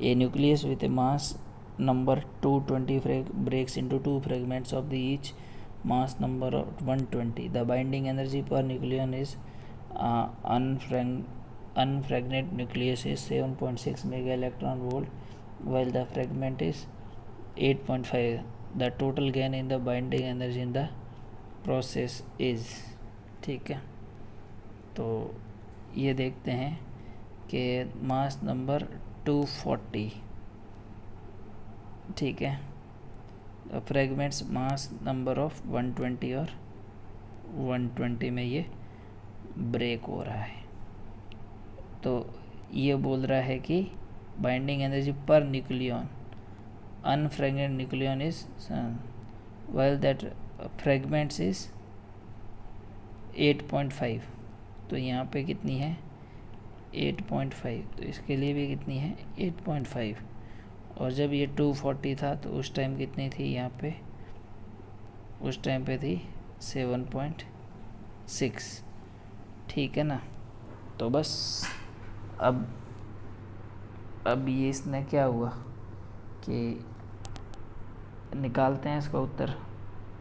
A nucleus with a mass number 220 breaks into 2 fragments of the each mass number of 120. The binding energy per nucleon is unfragmented nucleus is 7.6 mega electron volt while the fragment is 8.5. The total gain in the binding energy in the process is, ठीक है। तो ये देखते हैं कि mass number 240, ठीक है, fragments mass number of 120 और 120 में ये ब्रेक हो रहा है। तो ये बोल रहा है कि binding energy per nucleon unfragment nucleon is well that fragments is 8.5। तो यहाँ पे कितनी है 8.5, तो इसके लिए भी कितनी है 8.5। और जब ये 240 था तो उस टाइम कितनी थी यहाँ पे, उस टाइम पे थी 7.6। ठीक है ना। तो बस अब ये इसने क्या हुआ कि निकालते हैं इसका उत्तर।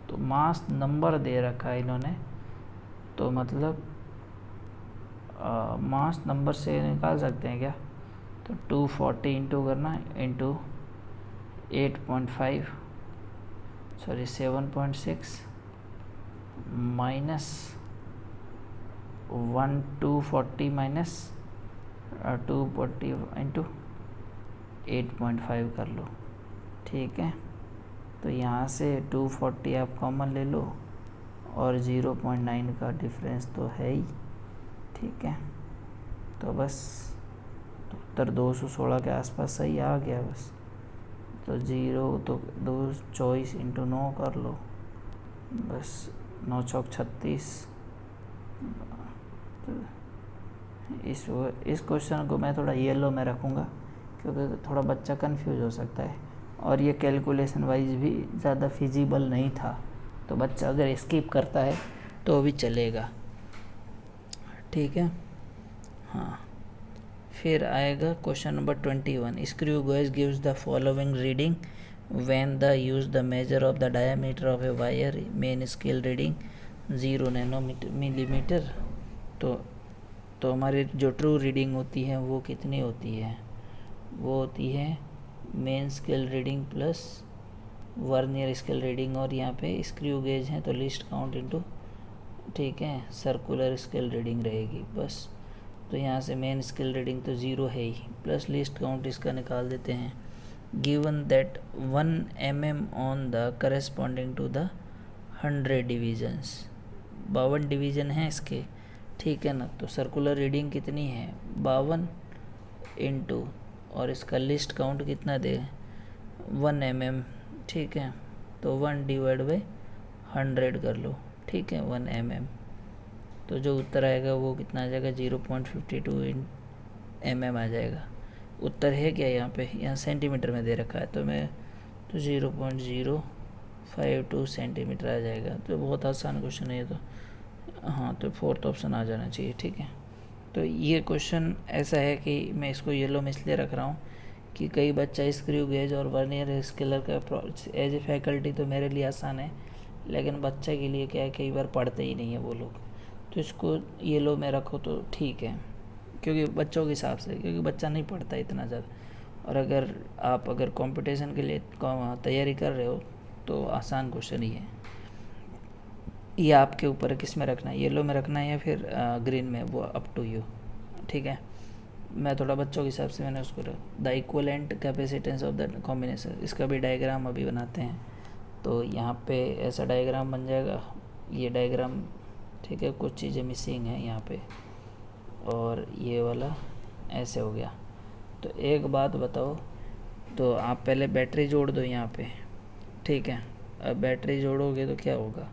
तो मास नंबर दे रखा है इन्होंने, तो मतलब मास नंबर से निकाल सकते हैं क्या। तो 240 इंटू करना into 8.5 sorry 7.6 minus 240 minus 240 into 8.5 कर लो। ठीक है। तो यहाँ से 240 आप कॉमन ले लो और 0.9 का डिफरेंस तो है ही। ठीक है। तो बस उत्तर 216 के आसपास सही आ गया बस। तो 0 तो 224 इंटू 9 कर लो, बस 9 चौक 36। तो इस क्वेश्चन को मैं थोड़ा येलो में रखूँगा क्योंकि थोड़ा बच्चा कंफ्यूज हो सकता है और ये कैलकुलेशन वाइज भी ज़्यादा फिजिबल नहीं था, तो बच्चा अगर स्किप करता है तो भी चलेगा। ठीक है। हाँ, फिर आएगा question number 21। Screw gauge gives the following reading when the use the measure of the diameter of a wire main scale reading 0 nanometre. तो हमारी जो ट्रू रीडिंग होती है वो कितनी होती है, वो होती है main scale reading plus vernier scale reading, और यहाँ पे स्क्रू गेज है तो लीस्ट काउंट इनटू, ठीक है, सर्कुलर स्केल रीडिंग रहेगी बस। तो यहाँ से मेन स्केल रीडिंग तो 0 है ही, प्लस लीस्ट काउंट इसका निकाल देते हैं। Given that 1 mm on the corresponding to the 100 divisions, 52 division हैं इसके। ठीक है ना। तो सर्कुलर रीडिंग कितनी है 52 इंटू, और इसका लिस्ट काउंट कितना दे 1 mm। ठीक है। तो 1 डिवाइड बाई 100 कर लो। ठीक है, 1 mm। तो जो उत्तर आएगा वो कितना आ जाएगा 0.52 mm आ जाएगा। उत्तर है क्या यहाँ पे, यहाँ सेंटीमीटर में दे रखा है तो मैं तो 0.052 सेंटीमीटर आ जाएगा। तो बहुत आसान क्वेश्चन है ये तो। हाँ, तो 4th ऑप्शन आ जाना चाहिए। ठीक है। तो ये क्वेश्चन ऐसा है कि मैं इसको येलो में इसलिए रख रहा हूँ कि कई बच्चा स्क्रू गेज और वर्नियर स्केलर का एज ए फैकल्टी तो मेरे लिए आसान है, लेकिन बच्चे के लिए क्या है कई बार पढ़ते ही नहीं है वो लोग, तो इसको येलो में रखो तो ठीक है, क्योंकि बच्चों के हिसाब से, क्योंकि बच्चा नहीं पढ़ता इतना ज़्यादा। और अगर आप कंपटीशन के लिए तैयारी कर रहे हो तो आसान क्वेश्चन ही है। ये आपके ऊपर है किस में रखना है, येलो में रखना है या फिर ग्रीन में, वो अप टू यू। ठीक है। मैं थोड़ा बच्चों के हिसाब से मैंने उसको the equivalent capacitance of the combination, इसका भी डायग्राम अभी बनाते हैं। तो यहाँ पे ऐसा डायग्राम बन जाएगा, ये डायग्राम। ठीक है, कुछ चीज़ें मिसिंग हैं यहाँ पे, और ये वाला ऐसे हो गया। तो एक बात बताओ, तो आप पहले बैटरी जोड़ दो यहाँ पे। ठीक है। अब बैटरी जोड़ोगे तो क्या होगा,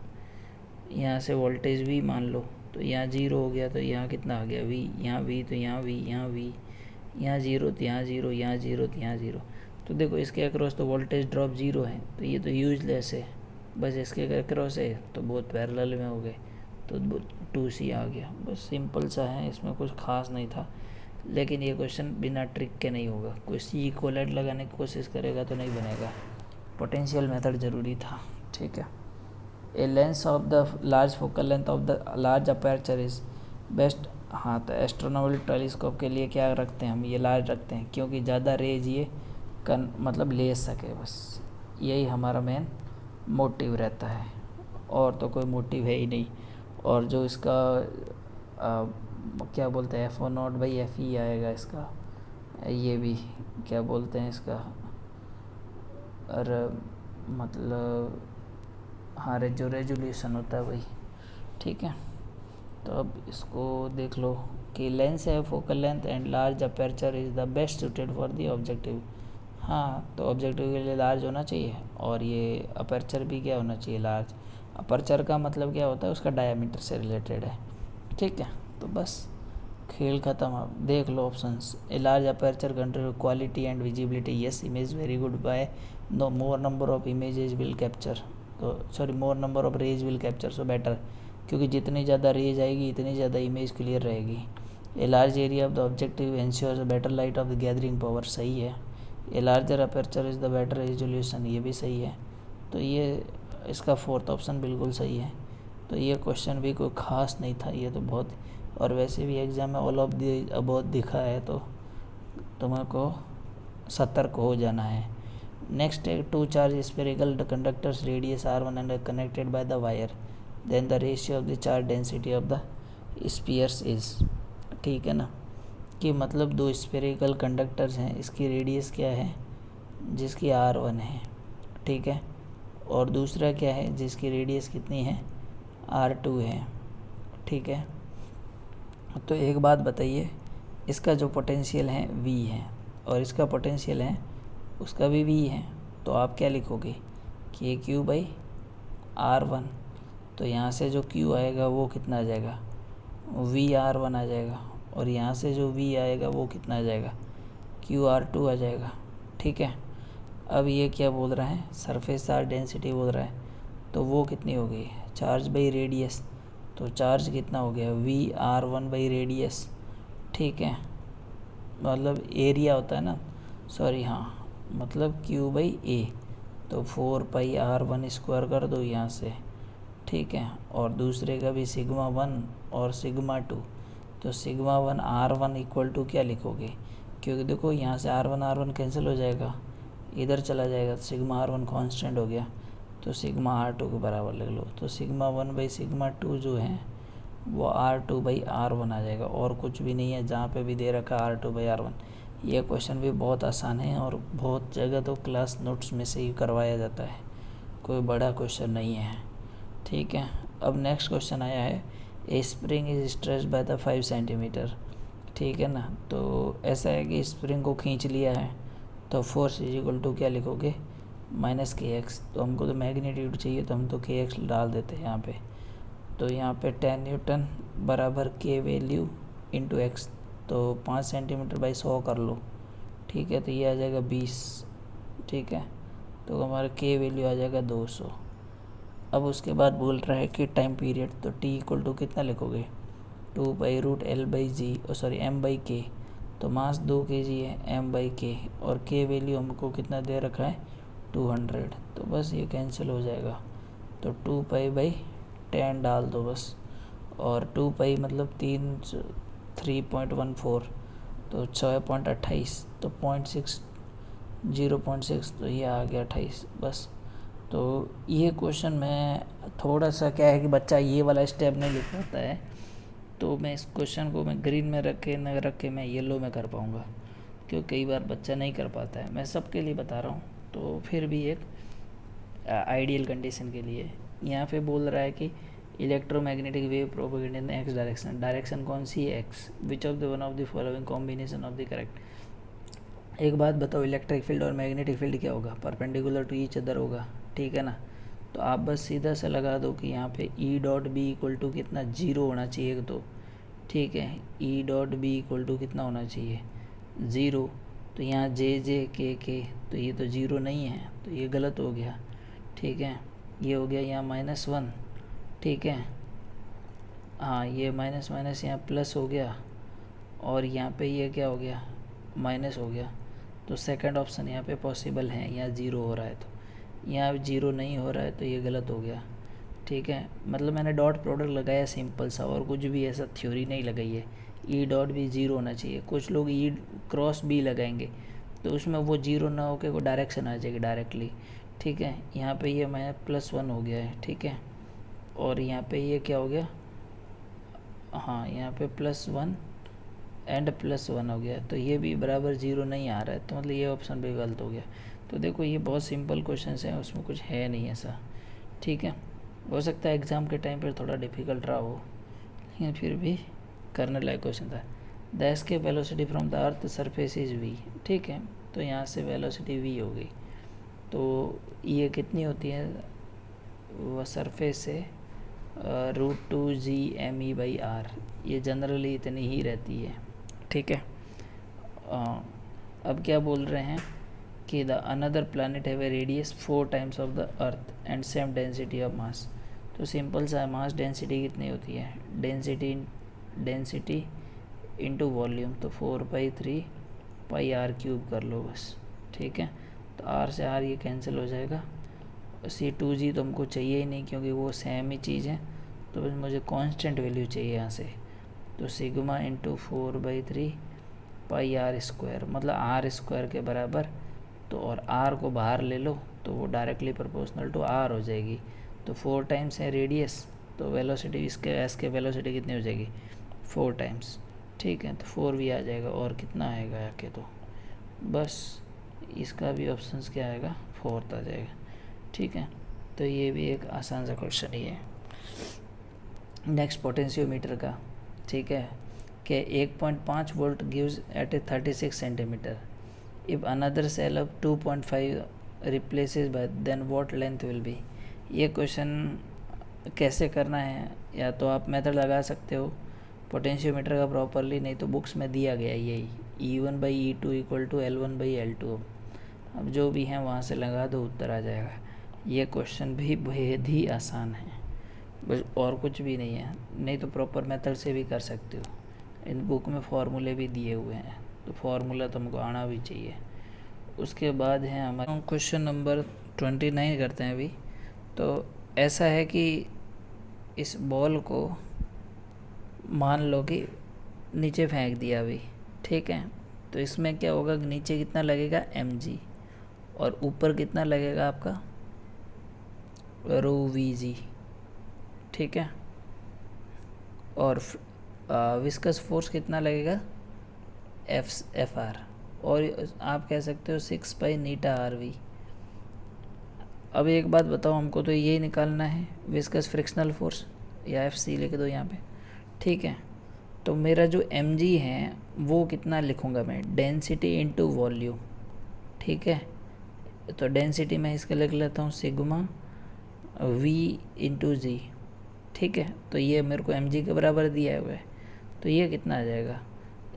यहाँ से वोल्टेज V मान लो, तो यहाँ 0 हो गया, तो यहाँ कितना आ गया V, यहाँ V, तो यहाँ V, यहाँ V, यहाँ 0 तो यहाँ 0, यहाँ 0 तो यहाँ 0। तो देखो इसके अक्रॉस तो वोल्टेज ड्रॉप 0 है, तो ये तो यूजलेस है, बस इसके अक्रॉस है तो बहुत पैरेलल में हो गए, तो 2C आ गया। बस सिंपल सा है, इसमें कुछ खास नहीं था, लेकिन ये क्वेश्चन बिना ट्रिक के नहीं होगा। कोई C इक्वलेंट लगाने की कोशिश करेगा तो नहीं बनेगा, पोटेंशियल मेथड ज़रूरी था। ठीक है। A lens of the large focal length of the large aperture is best. हाँ, तो एस्ट्रोनॉमिकल टेलीस्कोप के लिए क्या रखते हैं हम, ये लार्ज रखते हैं क्योंकि ज़्यादा रेज ये मतलब ले सके, बस यही हमारा मेन मोटिव रहता है, और तो कोई मोटिव है ही नहीं। और जो इसका क्या बोलते हैं F0/Fe आएगा इसका, ये भी क्या बोलते हैं इसका, और मतलब हाँ जो रेजोल्यूशन होता है वही। ठीक है। तो अब इसको देख लो कि लेंस है focal length and large aperture is the best suited for the objective. हाँ, तो ऑब्जेक्टिव के लिए लार्ज होना चाहिए और ये अपर्चर भी क्या होना चाहिए, लार्ज। अपर्चर का मतलब क्या होता है, उसका डायमीटर से रिलेटेड है। ठीक है, तो बस खेल ख़त्म। अब देख लो options. A large aperture control quality and visibility, yes image very good by no more number of images will capture, तो sorry more number of rays will capture so better, क्योंकि जितनी ज़्यादा रेज आएगी इतनी ज़्यादा इमेज क्लियर रहेगी। A large area of the objective ensures a better light of the gathering power, सही है। A larger aperture is the better resolution, ये भी सही है। तो ये इसका फोर्थ ऑप्शन बिल्कुल सही है। तो ये क्वेश्चन भी कोई ख़ास नहीं था, ये तो बहुत, और वैसे भी एग्ज़ाम में ऑल ऑफ दी अबोव दिखा है तो तुम्हें को सतर्क हो जाना है। नेक्स्ट है two charge spherical conductors radius r1 and connected by the wire, then the ratio of the charge density of the spheres is. ठीक है ना, कि मतलब दो स्फेरिकल कंडक्टर्स हैं, इसकी रेडियस क्या है, जिसकी r1 है, ठीक है, और दूसरा क्या है जिसकी रेडियस कितनी है, r2 है। ठीक है, तो एक बात बताइए, इसका जो पोटेंशियल है v है और इसका पोटेंशियल है उसका भी v है, तो आप क्या लिखोगे कि q बाई r1, तो यहाँ से जो q आएगा वो कितना आ जाएगा, v(r1) आ जाएगा, और यहाँ से जो v आएगा वो कितना आ जाएगा, q(r2) आ जाएगा। ठीक है, अब ये क्या बोल रहा है, सरफेस चार्ज डेंसिटी बोल रहा है, तो वो कितनी हो गई, चार्ज बाई रेडियस, तो चार्ज कितना हो गया, v(r1) बाई रेडियस। ठीक है, मतलब एरिया होता है ना, सॉरी हाँ, मतलब q बाई ए, तो 4πr1 स्क्वायर कर दो यहाँ से। ठीक है, और दूसरे का भी सिग्मा 1 और सिग्मा 2, तो सिग्मा 1 r1 इक्वल टू क्या लिखोगे, क्योंकि देखो यहाँ से r1 कैंसिल हो जाएगा, इधर चला जाएगा, तो सिग्मा r1 कांस्टेंट हो गया, तो सिग्मा r2 के बराबर लिख लो, तो सिग्मा 1 बाई सिग्मा 2 जो है वो r2 बाई r1 आ जाएगा, और कुछ भी नहीं है, जहाँ पे भी दे रखा r2 बाई r1। ये क्वेश्चन भी बहुत आसान है और बहुत जगह तो क्लास नोट्स में से ही करवाया जाता है, कोई बड़ा क्वेश्चन नहीं है। ठीक है, अब नेक्स्ट क्वेश्चन आया है, ए spring is stretched by the 5 centimetre. ठीक है ना, तो ऐसा है कि स्प्रिंग को खींच लिया है, तो फोर्स इज इक्वल टू क्या लिखोगे, -kx, तो हमको तो मैग्नीट्यूड चाहिए, तो हम तो kx डाल देते हैं यहाँ पे, तो यहाँ पे 10 न्यूटन बराबर k वैल्यू इंटू एक्स, तो 5 सेंटीमीटर बाई 100 कर लो। ठीक है, तो ये आ जाएगा 20। ठीक है, तो हमारा k वैल्यू आ जाएगा 200। अब उसके बाद बोल रहा है कि टाइम पीरियड, तो t इक्वल टू कितना लिखोगे, 2π√L/g, सॉरी m/k, तो मास 2 kg है, m/k, और k वैल्यू हमको कितना दे रखा है 200, तो बस ये कैंसिल हो जाएगा, तो 2π/10 डाल दो बस, और 2π मतलब 3.14, तो 6.28, तो 0.6, तो ये आ गया 28 बस। तो ये क्वेश्चन में थोड़ा सा क्या है कि बच्चा ये वाला स्टेप नहीं लिख पाता है, तो मैं इस क्वेश्चन को मैं ग्रीन में रख के मैं येलो में कर पाऊँगा, क्योंकि कई बार बच्चा नहीं कर पाता है। मैं सबके लिए बता रहा हूँ, तो फिर भी एक आइडियल कंडीशन के लिए यहाँ पे बोल रहा है कि इलेक्ट्रोमैग्नेटिक वेव प्रोपेगेट इन एक्स डायरेक्शन, डायरेक्शन कौन सी है, x, which of the one of the following combination of the correct. एक बात बताओ, इलेक्ट्रिक फील्ड और मैग्नेटिक फील्ड क्या होगा, परपेंडिकुलर टू ईच अदर होगा। ठीक है ना, तो आप बस सीधा से लगा दो कि यहाँ पे E.B इक्वल टू कितना, 0 होना चाहिए तो। ठीक है, E.B इक्वल टू कितना होना चाहिए, 0, तो यहाँ J तो ये तो 0 नहीं है, तो ये गलत हो गया। ठीक है, ये हो गया यहाँ -1। ठीक है, हाँ, ये माइनस माइनस यहाँ प्लस हो गया, और यहाँ पे ये क्या हो गया, माइनस हो गया, तो सेकंड ऑप्शन यहाँ पे पॉसिबल है, यहाँ 0 हो रहा है, तो यहाँ 0 नहीं हो रहा है, तो ये गलत हो गया। ठीक है, मतलब मैंने डॉट प्रोडक्ट लगाया सिंपल सा, और कुछ भी ऐसा थ्योरी नहीं लगाई है। E.B 0 होना चाहिए, कुछ लोग E×B लगाएंगे, तो उसमें वो 0 ना होकर वो डायरेक्शन आ जाएगी डायरेक्टली। ठीक है, यहाँ पे ये मैं +1 हो गया है। ठीक है, और यहाँ पे ये क्या हो गया, हाँ, यहाँ पे +1 एंड +1 हो गया, तो ये भी बराबर 0 नहीं आ रहा है, तो मतलब ये ऑप्शन भी गलत हो गया। तो देखो ये बहुत सिंपल क्वेश्चन है, उसमें कुछ है नहीं ऐसा। ठीक है, हो सकता है एग्ज़ाम के टाइम पर थोड़ा डिफ़िकल्ट रहा हो, लेकिन फिर भी करने लायक क्वेश्चन था। The escape velocity from the earth surface is V, ठीक है, तो यहाँ से वेलोसिटी वी हो गई, तो ये कितनी होती है वह सरफेस से √2 g m e/r, ये जनरली इतनी ही रहती है, ठीक है। अब क्या बोल रहे हैं कि the another planet have a radius 4 times of the earth and same density of mass, तो सिंपल सा मास डेंसिटी कितनी होती है, डेंसिटी इनटू वॉल्यूम, तो 4/3πr³ कर लो बस, ठीक है। तो r से r ये कैंसिल हो जाएगा, C2g तो हमको चाहिए ही नहीं क्योंकि वो सेम ही चीज़ है, तो बस मुझे कांस्टेंट वैल्यू चाहिए यहाँ से, तो सिग्मा इंटू 4/3πr², मतलब r² के बराबर, तो और r को बाहर ले लो तो वो डायरेक्टली प्रोपोर्शनल टू r हो जाएगी, तो 4 टाइम्स है रेडियस, तो वेलोसिटी इसके एस के वेलोसिटी कितनी हो जाएगी 4 टाइम्स, ठीक है, तो 4 भी आ जाएगा, और कितना आएगा आके, तो बस इसका भी ऑप्शंस क्या आएगा 4 आ जाएगा, ठीक है। तो ये भी एक आसान सा क्वेश्चन ही है। नेक्स्ट पोटेंशियोमीटर का, ठीक है, कि 1.5 volt gives at a 36 centimetre, if another cell of 2.5 replaces by then what length will be. ये क्वेश्चन कैसे करना है, या तो आप मेथड लगा सकते हो पोटेंशियोमीटर का प्रॉपरली, नहीं तो बुक्स में दिया गया यही E1/E2 = L1/L2, अब जो भी हैं वहाँ से लगा दो, उत्तर आ जाएगा। ये क्वेश्चन भी बेहद ही आसान है, बस और कुछ भी नहीं है, नहीं तो प्रॉपर मेथड से भी कर सकते हो, इन बुक में फार्मूले भी दिए हुए हैं, तो फार्मूला तुमको आना भी चाहिए। उसके बाद है हमारा क्वेश्चन नंबर 29 करते हैं अभी। तो ऐसा है कि इस बॉल को मान लो कि नीचे फेंक दिया अभी, ठीक है, तो इसमें क्या होगा, नीचे कितना लगेगा mg, और ऊपर कितना लगेगा आपका ρvg, ठीक है, और विस्कस फोर्स कितना लगेगा Fr, और आप कह सकते हो 6π/ρv। अब एक बात बताओ, हमको तो यही निकालना है, विस्कस फ्रिक्शनल फोर्स, या Fc लिख दो यहाँ पे, ठीक है। तो मेरा जो mg है वो कितना लिखूँगा मैं, डेंसिटी इनटू वॉल्यूम, ठीक है, तो डेंसिटी मैं इसका लिख लेता हूँ सिग्मा v × g, ठीक है, तो ये मेरे को mg के बराबर दिया हुआ है, तो ये कितना आ जाएगा,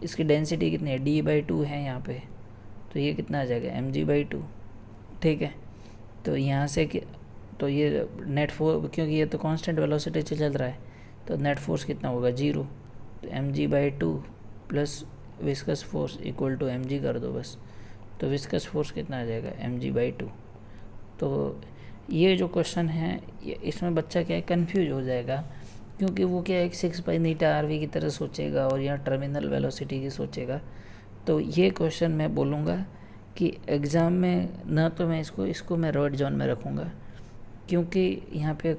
इसकी डेंसिटी कितनी है d/2 है यहाँ पे, तो ये कितना आ जाएगा mg/2, ठीक है। तो यहाँ से तो ये नेट फोर्स, क्योंकि ये तो कांस्टेंट वेलोसिटी से चल रहा है, तो नेट फोर्स कितना होगा 0, तो mg/2 plus viscous force equal to mg कर दो बस, तो विस्कस फोर्स कितना आ जाएगा mg/2। तो ये जो क्वेश्चन है इसमें बच्चा क्या है कंफ्यूज हो जाएगा, क्योंकि वो क्या है 6π/ρv की तरह सोचेगा और यहाँ टर्मिनल वेलोसिटी की सोचेगा। तो ये क्वेश्चन मैं बोलूँगा कि एग्ज़ाम में ना तो मैं इसको मैं रेड जोन में रखूँगा, क्योंकि यहाँ पे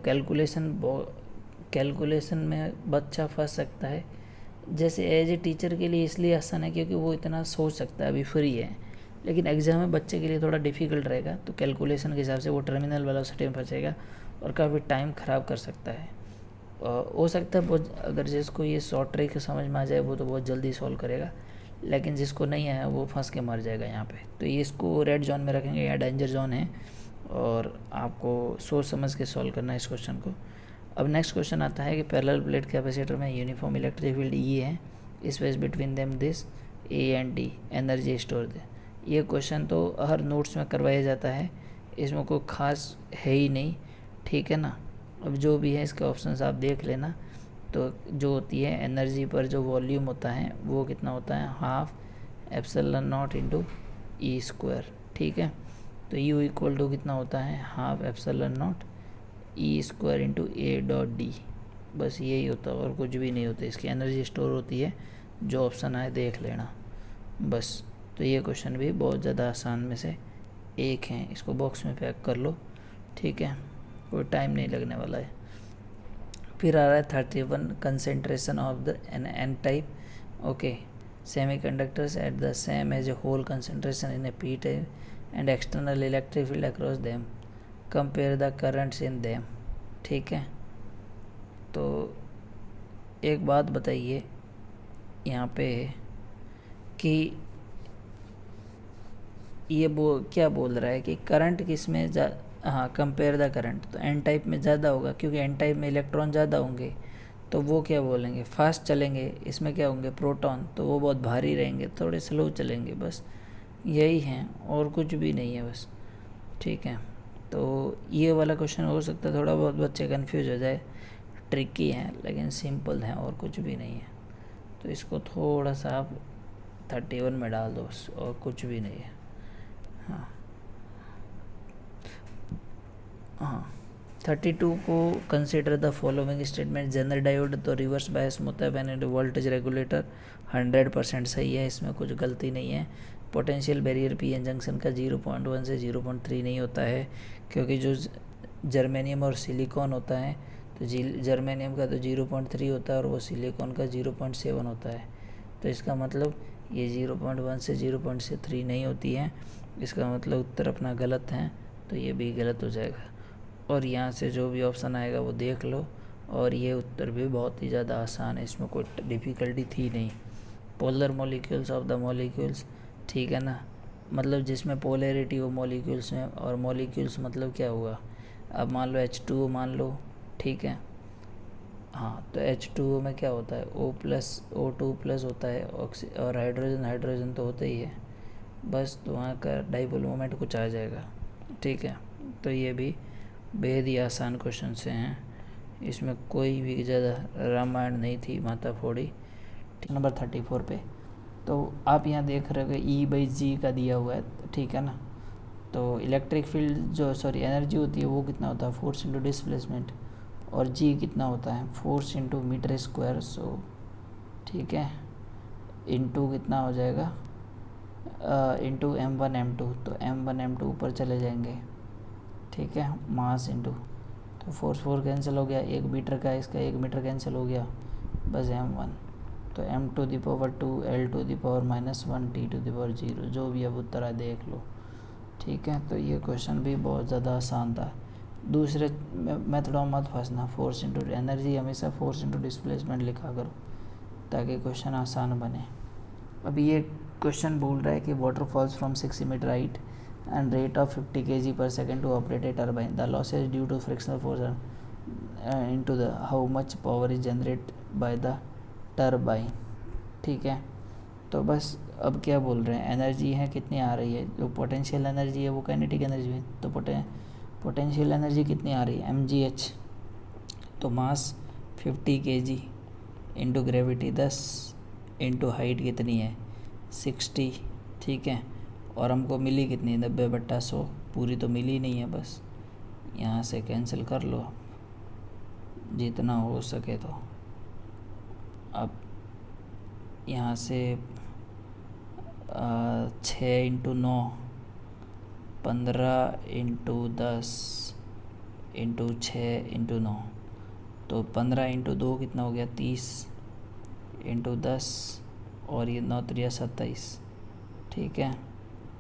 कैलकुलेशन में बच्चा फंस सकता है। जैसे एज ए टीचर के लिए इसलिए आसान है क्योंकि वो इतना सोच सकता है, अभी फ्री है, लेकिन एग्ज़ाम में बच्चे के लिए थोड़ा डिफ़िकल्ट रहेगा, तो कैलकुलेशन के हिसाब से वो टर्मिनल वेलोसिटी में फंसेगा और काफ़ी टाइम ख़राब कर सकता है। हो सकता है बहुत, अगर जिसको ये शॉर्ट ट्रिक समझ में आ जाए वो तो बहुत जल्दी सॉल्व करेगा, लेकिन जिसको नहीं आया वो फंस के मर जाएगा यहाँ पे। तो ये इसको रेड जोन में रखेंगे, या डेंजर जोन है, और आपको सोच समझ के सॉल्व करना है इस क्वेश्चन को। अब नेक्स्ट क्वेश्चन आता है कि पैरेलल प्लेट कैपेसिटर में यूनिफॉर्म इलेक्ट्रिक फील्ड ई है, space between them this A and D, energy store दे। ये क्वेश्चन तो हर नोट्स में करवाया जाता है, इसमें कोई ख़ास है ही नहीं, ठीक है ना। अब जो भी है इसके ऑप्शंस आप देख लेना। तो जो होती है एनर्जी पर जो वॉल्यूम होता है वो कितना होता है 1/2 ε0 E², ठीक है। तो U इक्वल टू कितना होता है 1/2 E² × A.D, बस यही होता है और कुछ भी नहीं होता। इसकी एनर्जी स्टोर होती है, जो ऑप्शन आए देख लेना बस। तो ये क्वेश्चन भी बहुत ज़्यादा आसान में से एक है, इसको बॉक्स में पैक कर लो, ठीक है, कोई टाइम नहीं लगने वाला है। फिर आ रहा है 31 concentration of the N type, okay, semiconductors at the same as a hole concentration in a P type and external electric field across them, compare the currents in them, ठीक है। तो एक बात बताइए यहाँ पे कि ये क्या बोल रहा है कि करंट किस में हाँ, कंपेयर द करंट, तो एन टाइप में ज़्यादा होगा क्योंकि एन टाइप में इलेक्ट्रॉन ज़्यादा होंगे, तो वो क्या बोलेंगे, फास्ट चलेंगे। इसमें क्या होंगे, प्रोटॉन, तो वो बहुत भारी रहेंगे, थोड़े स्लो चलेंगे। बस यही है और कुछ भी नहीं है बस। ठीक है, तो ये वाला क्वेश्चन हो सकता है थोड़ा बहुत बच्चे कंफ्यूज हो जाए, ट्रिकी है लेकिन सिंपल है और कुछ भी नहीं है। तो इसको थोड़ा सा आप 31 में डाल दो बस, और कुछ भी नहीं है। हाँ हाँ 32 को consider the following statement, general diode तो रिवर्स बायस होता है व्हेन वोल्टेज रेगुलेटर 100% सही है, इसमें कुछ गलती नहीं है। Potential barrier P N junction का 0.1 से 0.3 नहीं होता है, क्योंकि जो जर्मेनियम और सिलिकॉन होता है, तो जर्मेनियम का तो 0.3 होता है और वो सिलिकॉन का 0.7 होता है। तो इसका मतलब ये 0.1 से 0.3 नहीं होती है, इसका मतलब उत्तर अपना गलत है, तो ये भी गलत हो जाएगा। और यहाँ से जो भी ऑप्शन आएगा वो देख लो, और ये उत्तर भी बहुत ही ज़्यादा आसान है, इसमें कोई डिफ़िकल्टी थी नहीं। Polar molecules of the molecules, ठीक है ना, मतलब जिसमें पोलैरिटी हो मॉलिक्यूल्स में, और मॉलिक्यूल्स मतलब क्या हुआ, अब मान लो H2O मान लो, ठीक है। हाँ, तो H2O में क्या होता है, O+O2+ होता है, और हाइड्रोजन हाइड्रोजन तो होता ही है बस, तो वहाँ का डाइपोल मोमेंट कुछ आ जाएगा। ठीक है, तो ये भी बेहद ही आसान क्वेश्चन से हैं, इसमें कोई भी ज़्यादा रामायण नहीं थी माता फोड़ी। नंबर 34 पे तो आप यहाँ देख रहे हो कि E/G का दिया हुआ है, ठीक है ना। तो इलेक्ट्रिक फील्ड जो एनर्जी होती है वो कितना होता है, फोर्स इंटू डिस्प्लेसमेंट, और जी कितना होता है, फोर्स इंटू मीटर स्क्वायर। सो ठीक है, इंटू कितना हो जाएगा, इंटू M1 M2, तो M1 M2 ऊपर चले जाएंगे, ठीक है, मास इंटू, तो फोर कैंसिल हो गया, 1 मीटर का इसका 1 मीटर कैंसिल हो गया, बस M1, तो M⁻², L⁻⁻1, T⁻0, जो भी अब उत्तर है देख लो। ठीक है, तो ये क्वेश्चन भी बहुत ज़्यादा आसान था। दूसरे मेथडों मत फंसना, फोर्स इंटू एनर्जी हमेशा फोर्स इंटू डिस्प्लेसमेंट लिखा करो ताकि क्वेश्चन आसान बने। अब ये क्वेश्चन बोल रहा है कि water falls from 6 metre height and rate of 50 kg/second to operate a turbine. The losses due to frictional force into the how much power is generated by the turbine. ठीक है, तो बस अब क्या बोल रहे हैं, एनर्जी है कितनी आ रही है, जो पोटेंशियल एनर्जी है वो काइनेटिक एनर्जी है, तो पोटेंशियल एनर्जी कितनी आ रही है, mgh, तो मास 50 kg into gravity 10 into height कितनी है 60, ठीक है, और हमको मिली कितनी, 90/100, पूरी तो मिली नहीं है, बस यहाँ से कैंसिल कर लो जितना हो सके। तो अब यहाँ से 6 इंटू 9, 15 इंटू 10 इंटू 6 इंटू 9, तो 15 इंटू 2 कितना हो गया, 30 इंटू 10, और ये 9 3 27, ठीक है,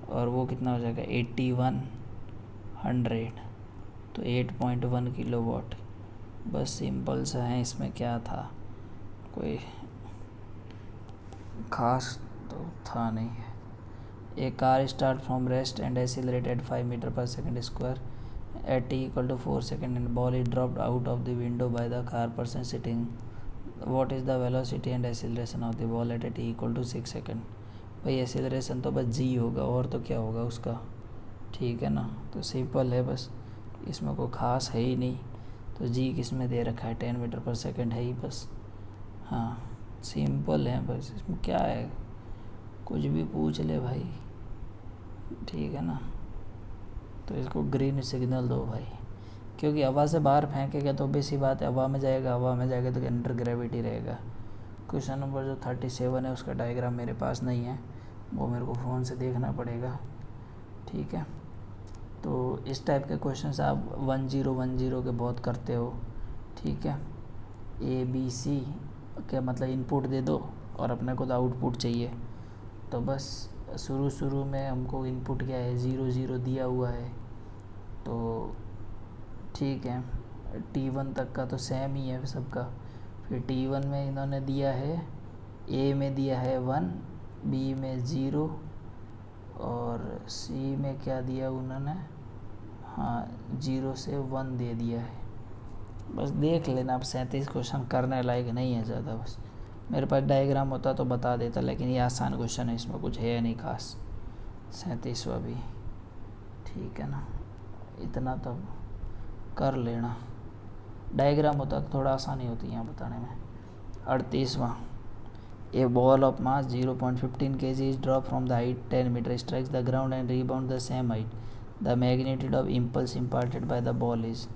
और वो कितना हो जाएगा 8100, तो 8.1 किलोवाट। बस सिंपल सा है, इसमें क्या था, कोई खास तो था नहीं है। A car start from rest and accelerate at 5 metre second square at t = 4 second and ball is dropped out of the window by the car person sitting. What is the velocity and acceleration of the ball at a t = 6 second. भाई acceleration तो बस जी होगा, और तो क्या होगा उसका, ठीक है ना, तो सिंपल है बस, इसमें कोई ख़ास है ही नहीं। तो जी किस में दे रखा है, 10 मीटर/सेकंड है ही बस। हाँ सिंपल है बस, इसमें क्या है, कुछ भी पूछ ले भाई, ठीक है ना। तो इसको ग्रीन सिग्नल दो भाई, क्योंकि हवा से बाहर फेंकेगा तो बेसी बात है, हवा में जाएगा तो अंडर ग्रेविटी रहेगा। क्वेश्चन नंबर जो 37 है उसका डायग्राम मेरे पास नहीं है, वो मेरे को फ़ोन से देखना पड़ेगा, ठीक है। तो इस टाइप के क्वेश्चंस आप 1010 के बहुत करते हो, ठीक है। ABC क्या मतलब इनपुट दे दो और अपने को तो आउटपुट चाहिए, तो बस शुरू में हमको इनपुट क्या है 0 0 दिया हुआ है, तो ठीक है T1 तक का तो सेम ही है सबका, फिर T1 में इन्होंने दिया है, A में दिया है 1, B में 0 और C में क्या दिया उन्होंने, हाँ 0 से 1 दे दिया है। बस देख लेना, अब 37 क्वेश्चन करने लायक नहीं है ज़्यादा। बस मेरे पास डायग्राम होता तो बता देता, लेकिन ये आसान क्वेश्चन है, इसमें कुछ है नहीं खास। 37वां भी ठीक है ना, इतना तो कर लेना। डायग्राम होता तो थोड़ा आसानी होती है यहाँ बताने में। 38वां, a ball of mass 0.15 kg is dropped from the height 10 meter, strikes the ground and rebound the same height. The magnitude of impulse imparted by the ball is।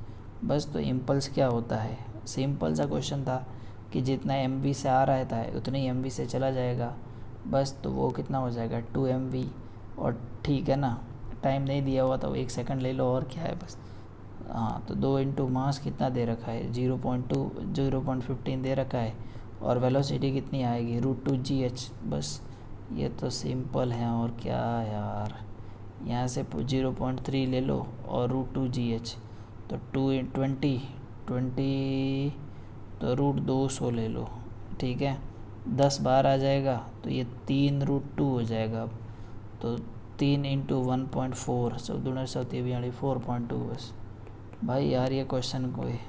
बस तो इम्पल्स क्या होता है, सिंपल सा क्वेश्चन था कि जितना mv से आ रहा था उतनी mv से चला जाएगा। बस तो वो कितना हो जाएगा 2mv, और ठीक है ना, टाइम नहीं दिया हुआ तो 1 सेकंड ले लो, और क्या है बस। हाँ तो 2 इंटू मास कितना दे रखा है, 0.15 दे रखा है, और वेलोसिटी कितनी आएगी √2gh। बस ये तो सिंपल है, और क्या यार। यहाँ से 0.3 ले लो और √2gh, तो 20 तो √200 ले लो, ठीक है। 10 बार आ जाएगा तो ये 3√2 हो जाएगा। अब तो 3 इंटू 1.4, 4.2। बस भाई यार ये क्वेश्चन कोई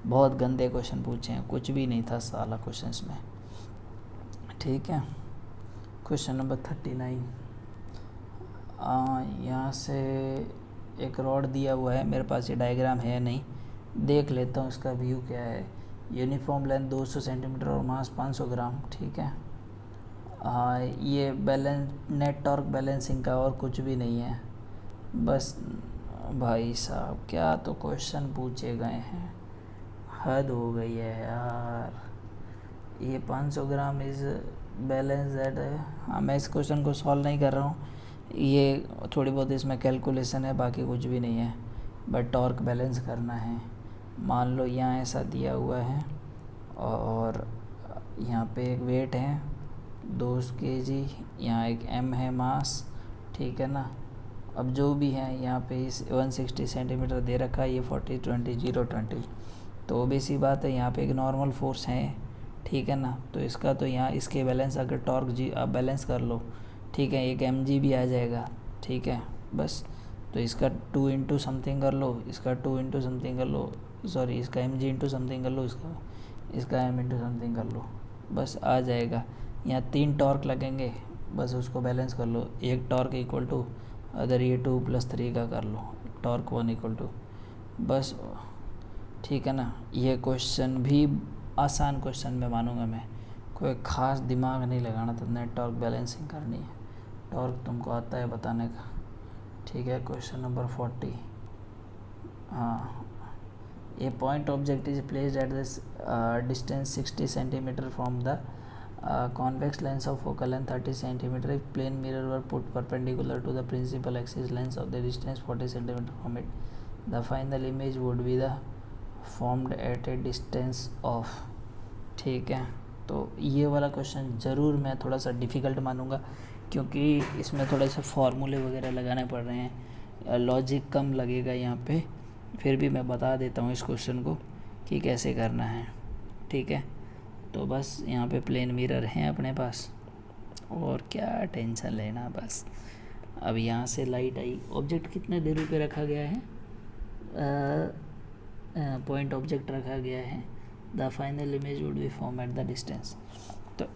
बहुत गंदे क्वेश्चन पूछे हैं, कुछ भी नहीं था साला क्वेश्चन में, ठीक है। क्वेश्चन नंबर 39, यहाँ से एक रॉड दिया हुआ है, मेरे पास ये डायग्राम है नहीं, देख लेता हूँ इसका व्यू क्या है। यूनिफॉर्म लेंथ 200 सेंटीमीटर और मास 500 ग्राम, ठीक है। ये बैलेंस नेट टॉर्क बैलेंसिंग का और कुछ भी नहीं है। बस भाई साहब क्या तो क्वेश्चन पूछे गए हैं, हद हो गई है यार। ये 500 ग्राम इज़ बैलेंस दैट है। हाँ मैं इस क्वेश्चन को सॉल्व नहीं कर रहा हूँ, ये थोड़ी बहुत इसमें कैलकुलेशन है, बाकी कुछ भी नहीं है। बट टॉर्क बैलेंस करना है। मान लो यहाँ ऐसा दिया हुआ है और यहाँ पे एक वेट है 2 kg, यहाँ एक m है मास, ठीक है ना। अब जो भी है यहाँ पे इस 160 सेंटीमीटर दे रखा है, ये 40 20 0 20, तो ओबीसी बात है यहाँ पे एक नॉर्मल फोर्स है, ठीक है ना। तो इसका तो यहाँ इसके बैलेंस अगर टॉर्क जी आप बैलेंस कर लो, ठीक है, एक mg भी आ जाएगा, ठीक है। बस तो इसका 2 इंटू समथिंग कर लो, इसका 2 इंटू समथिंग कर लो, सॉरी इसका mg इंटू समथिंग कर लो, इसका m इंटू समथिंग कर लो, बस आ जाएगा। यहाँ 3 टॉर्क लगेंगे, बस उसको बैलेंस कर लो। एक टॉर्क इक्वल टू अगर ये 2 + 3 का कर लो, टॉर्क 1 इक्वल टू, बस ठीक है ना। ये क्वेश्चन भी आसान क्वेश्चन में मानूंगा मैं, कोई ख़ास दिमाग नहीं लगाना था, नेट टॉर्क बैलेंसिंग करनी है, टॉर्क तुमको आता है बताने का, ठीक है। क्वेश्चन नंबर 40, हाँ, a point object is placed at this distance 60 centimetre from the convex lens of focal length 30 centimeter. If plane mirror were put perpendicular to the principal axis length of the distance 40 centimeter from it, the final image would be the formed at a distance of, ठीक है। तो ये वाला question ज़रूर मैं थोड़ा सा difficult मानूंगा, क्योंकि इसमें थोड़े से फार्मूले वगैरह लगाने पड़ रहे हैं, लॉजिक कम लगेगा यहाँ पे। फिर भी मैं बता देता हूँ इस क्वेश्चन को कि कैसे करना है, ठीक है। तो बस यहाँ पे प्लेन मिरर हैं अपने पास, और क्या टेंशन लेना बस। अब यहाँ से लाइट आई, ऑब्जेक्ट कितने दूरी पे रखा गया है, पॉइंट ऑब्जेक्ट रखा गया है। The final image would be form at the distance. तो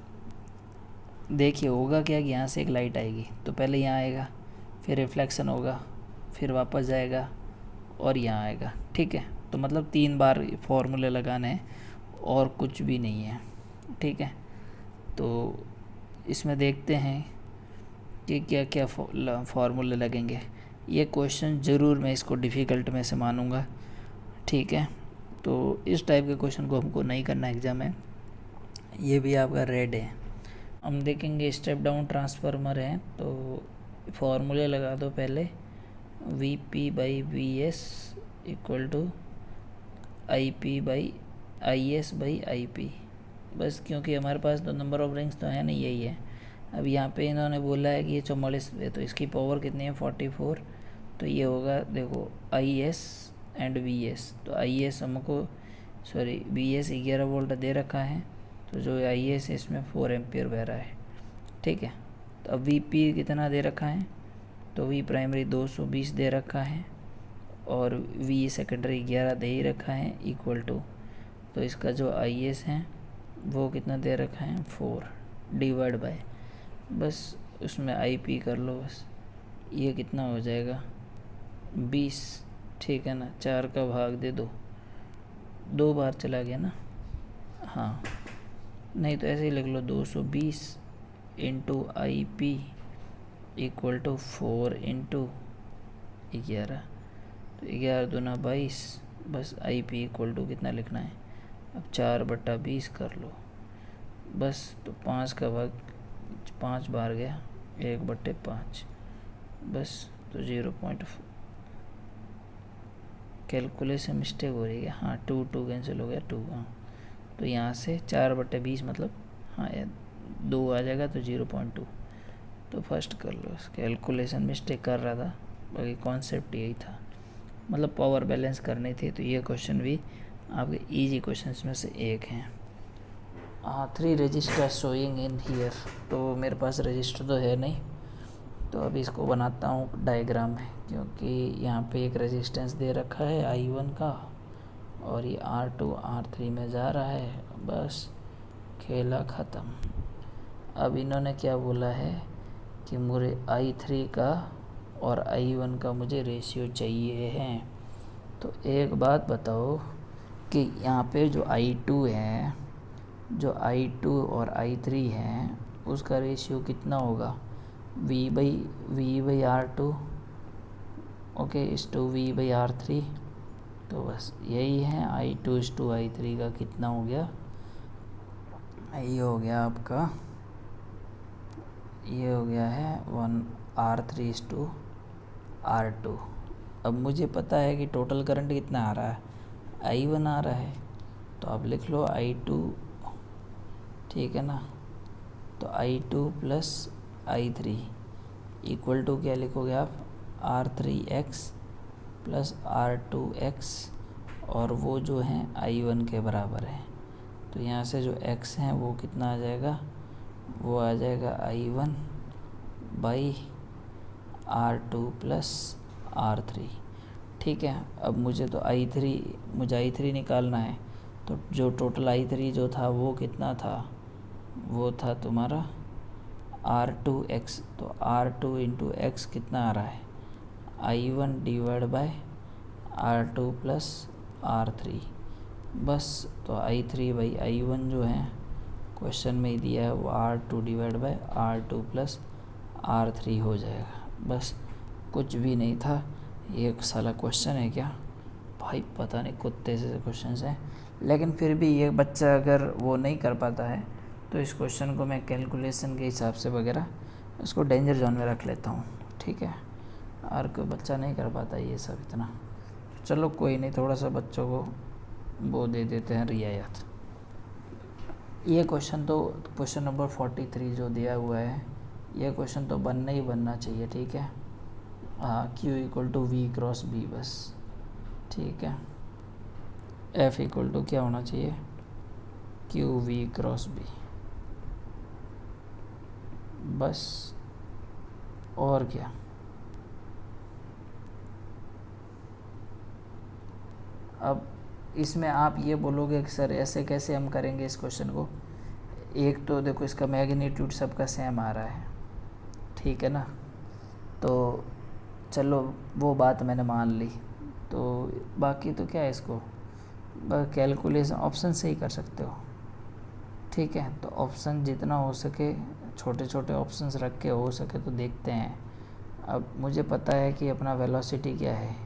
देखिए होगा क्या कि यहाँ से एक लाइट आएगी, तो पहले यहाँ आएगा, फिर रिफ्लेक्शन होगा, फिर वापस जाएगा और यहाँ आएगा, ठीक है। तो मतलब 3 बार फॉर्मूले लगाने हैं और कुछ भी नहीं है, ठीक है। तो इसमें देखते हैं कि क्या क्या फार्मूले लगेंगे। ये क्वेश्चन ज़रूर मैं इसको डिफ़िकल्ट में से मानूंगा, ठीक है। तो इस टाइप के क्वेश्चन को हमको नहीं करना एग्ज़ाम में। ये भी आपका रेड है। हम देखेंगे स्टेप डाउन ट्रांसफार्मर है, तो फार्मूले लगा दो पहले, Vp/Vs इक्वल टू Ip/Is/Ip। बस क्योंकि हमारे पास तो नंबर ऑफ रिंग्स तो है नहीं, यही है। अब यहाँ पे इन्होंने बोला है कि ये 44 है, तो इसकी पावर कितनी है 44, तो ये होगा देखो Is एंड Vs। तो Is हमको सॉरी वी एस 11 वोल्ट दे रखा है, तो जो आई एस है इसमें 4 एम्पियर बह रहा है। ठीक है, तो अब वी पी कितना दे रखा है, तो वी प्राइमरी 220 दे रखा है और वी सेकेंडरी 11 दे ही रखा है इक्वल टू, तो इसका जो आई एस है वो कितना दे रखा है 4 डिवाइड बाय, बस उसमें आई पी कर लो बस, ये कितना हो जाएगा 20। ठीक है ना, 4 का भाग दे दो, 2 बार चला गया ना, हाँ नहीं तो ऐसे ही लिख लो 220 into I P equal to 4 into 11, तो 11 दूना 22, बस आई पी इक्वल टू कितना लिखना है अब 4/20 कर लो बस, तो 5 का भाग 5 बार गया 1/5, बस तो 0.4। कैलकुलेशन मिस्टेक हो रही है, हाँ 2 कैंसिल हो गया 2, हाँ तो यहाँ से 4/20 मतलब हाँ यार 2 आ जाएगा तो 0.2, तो फर्स्ट कर लो, कैलकुलेशन मिस्टेक कर रहा था, बाकी कॉन्सेप्ट यही था, मतलब पावर बैलेंस करनी थी, तो ये क्वेश्चन भी आपके इजी क्वेश्चंस में से एक हैं। 3 रजिस्टर शोइंग इन हियर, तो मेरे पास रजिस्टर तो है नहीं, तो अभी इसको बनाता हूँ डायग्राम में, क्योंकि यहाँ पे एक रेजिस्टेंस दे रखा है I1 का और ये R2 R3 में जा रहा है, बस खेला ख़त्म। अब इन्होंने क्या बोला है कि मुझे I3 का और I1 का मुझे रेशियो चाहिए है, तो एक बात बताओ कि यहाँ पे जो I2 है, जो I2 और I3 है उसका रेशियो कितना होगा, V बाई R2 ओके इस टू V/R3, तो बस यही है I2:I3 का कितना हो गया, ये हो गया आपका, ये हो गया है 1R3:R2। अब मुझे पता है कि टोटल करंट कितना आ रहा है, I1 आ रहा है, तो आप लिख लो I2, ठीक है ना, तो I2 plus I3 equal to क्या लिखोगे आप R3x प्लस R2x, और वो जो हैं I1 के बराबर है, तो यहाँ से जो x है वो कितना आ जाएगा, वो आ जाएगा I1 by R2 plus R3। ठीक है, अब मुझे I3 निकालना है, तो जो टोटल I3 जो था वो कितना था, वो था तुम्हारा R2x, तो R2 इंटू एक्स कितना आ रहा है I1 divide by R2 plus R3, बस तो I3/I1 जो है क्वेश्चन में ही दिया है वो R2 divide by R2 plus R3 हो जाएगा, बस कुछ भी नहीं था। ये एक साला क्वेश्चन है क्या भाई, पता नहीं कुत्ते से क्वेश्चन हैं, लेकिन फिर भी ये बच्चा अगर वो नहीं कर पाता है तो इस क्वेश्चन को मैं कैलकुलेशन के हिसाब से वगैरह इसको डेंजर जोन में रख लेता हूँ। ठीक है, और कोई बच्चा नहीं कर पाता ये सब इतना, चलो कोई नहीं, थोड़ा सा बच्चों को वो दे देते हैं रियायत। ये क्वेश्चन तो क्वेश्चन नंबर 43 जो दिया हुआ है, ये क्वेश्चन तो बनना ही बनना चाहिए। ठीक है, हाँ Q=V×B बस, ठीक है, F क्या होना चाहिए QV×B बस, और क्या। अब इसमें आप ये बोलोगे कि सर ऐसे कैसे हम करेंगे इस क्वेश्चन को, एक तो देखो इसका मैग्नीट्यूड सबका सेम आ रहा है, ठीक है ना, तो चलो वो बात मैंने मान ली, तो बाकी तो क्या है, इसको कैलकुलेशन ऑप्शन से ही कर सकते हो। ठीक है, तो ऑप्शन जितना हो सके छोटे छोटे ऑप्शंस रख के हो सके तो देखते हैं। अब मुझे पता है कि अपना वेलोसिटी क्या है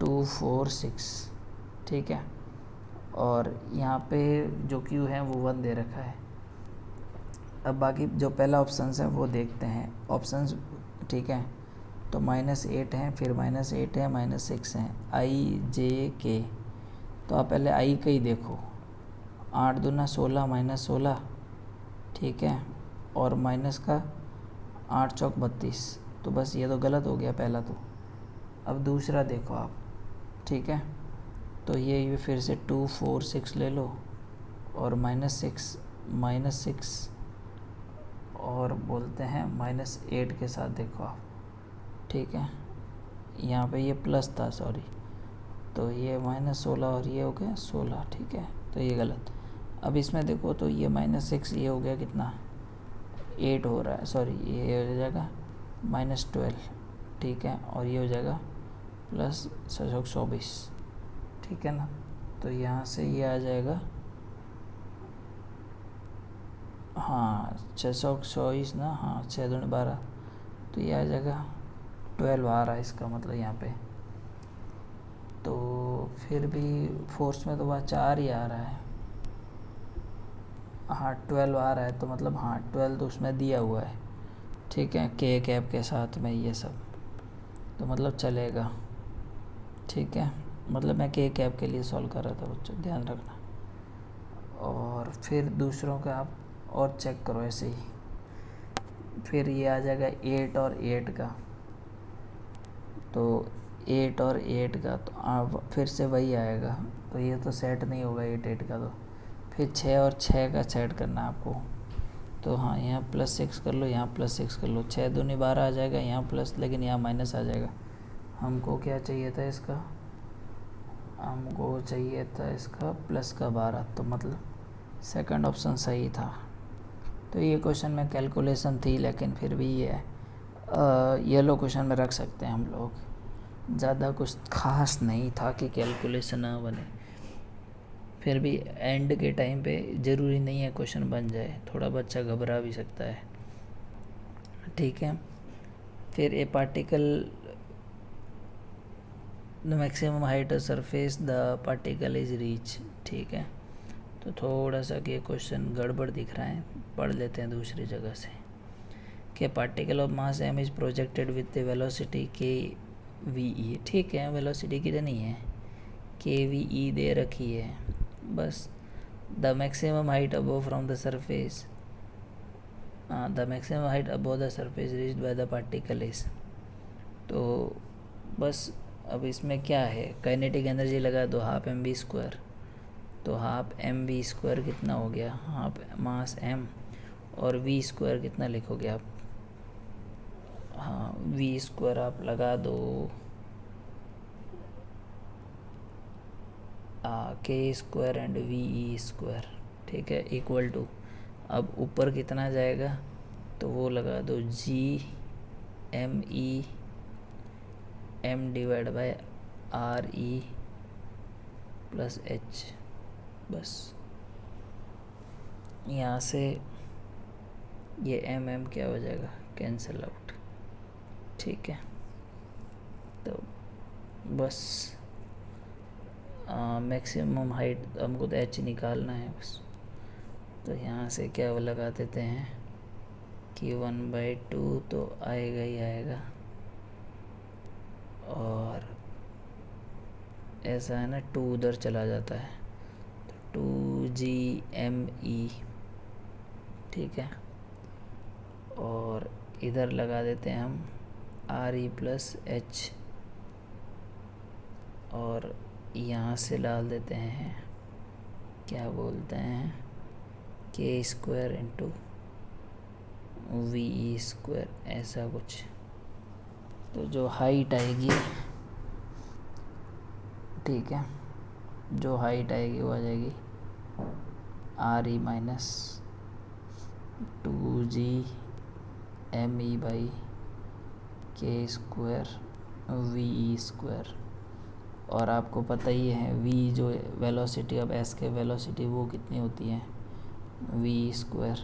246, ठीक है, और यहाँ पे जो Q है वो 1 दे रखा है। अब बाकी जो पहला ऑप्शंस है वो देखते हैं ऑप्शंस, ठीक है, तो -8 है, फिर -8 है, -6 है, I J K, तो आप पहले I का ही देखो, 8 दूना 16 -16, ठीक है, और माइनस का 8 चौक 32, तो बस ये तो गलत हो गया पहला तो। अब दूसरा देखो आप, ठीक है, तो ये फिर से 2 4 6 ले लो और -6 और बोलते हैं -8 के साथ देखो आप, ठीक है। यहाँ पे ये प्लस था, सॉरी, तो ये -16 और ये हो गया 16, ठीक है। तो ये गलत। अब इसमें देखो तो ये -6, ये हो गया कितना, 8 हो रहा है, सॉरी, ये हो जाएगा -12, ठीक है। और ये हो जाएगा +24, ठीक है ना। तो यहाँ से ये आ जाएगा, हाँ 624 ना, हाँ 6 दूनी 12, तो ये आ जाएगा 12 आ रहा है इसका मतलब यहाँ पे। तो फिर भी फोर्स में तो वह 4 ही आ रहा है, हाँ 12 आ रहा है, तो मतलब हाँ 12 तो उसमें दिया हुआ है, ठीक है, के कैप के साथ में ये सब, तो मतलब चलेगा, ठीक है। मतलब मैं के कैप के लिए सॉल्व कर रहा था बच्चों, ध्यान रखना। और फिर दूसरों का आप और चेक करो ऐसे ही। फिर ये आ जाएगा 8 और 8 का, तो 8 और 8 का तो आप फिर से वही आएगा, तो ये तो सेट नहीं होगा 8 का, तो फिर 6 और 6 का सेट करना है आपको। तो हाँ यहाँ +6 कर लो, यहाँ +6 कर लो, 6 दूनी 12 आ जाएगा, यहाँ प्लस, लेकिन यहाँ माइनस आ जाएगा। हमको क्या चाहिए था इसका, हमको चाहिए था इसका +12, तो मतलब सेकंड ऑप्शन सही था। तो ये क्वेश्चन में कैलकुलेशन थी, लेकिन फिर भी ये येलो क्वेश्चन में रख सकते हैं हम लोग, ज़्यादा कुछ खास नहीं था कि कैलकुलेशन ना बने। फिर भी एंड के टाइम पे ज़रूरी नहीं है क्वेश्चन बन जाए, थोड़ा बच्चा घबरा भी सकता है, ठीक है। फिर ए particle the maximum height of surface the particle is reach, ठीक है। तो थोड़ा सा ये क्वेश्चन गड़बड़ दिख रहा है, पढ़ लेते हैं दूसरी जगह से। कि particle of mass m is projected with the velocity के वी, ठीक है, वेलोसिटी कितनी है, के वी दे रखी है बस। The maximum height above from the surface, the maximum height above the surface reached by the particle is, तो बस अब इसमें क्या है, काइनेटिक एनर्जी लगा दो 12mv², तो 12mv² कितना हो गया, हाफ मास m, और v² कितना लिखोगे आप, हाँ v² आप लगा दो k² एंड ve², ठीक है, इक्वल टू, अब ऊपर कितना जाएगा, तो वो लगा दो g m divide by re plus h, बस। यहाँ से ये m क्या हो जाएगा, कैंसिल आउट, ठीक है। तो बस मैक्सिमम हाइट हमको तो h निकालना है बस, तो यहाँ से क्या वो लगा देते हैं कि 1/2 तो आएगा ही आएगा, और ऐसा है ना 2 उधर चला जाता है, तो 2gme, ठीक है। और इधर लगा देते हैं हम re प्लस h, और यहाँ से डाल देते हैं क्या बोलते हैं k² इंटू ve², ऐसा कुछ। तो जो हाइट आएगी, ठीक है, जो हाइट आएगी वो आ जाएगी re minus 2gme by k² ve², और आपको पता ही है v जो वेलोसिटी, अब s के वेलोसिटी वो कितनी होती है, v²,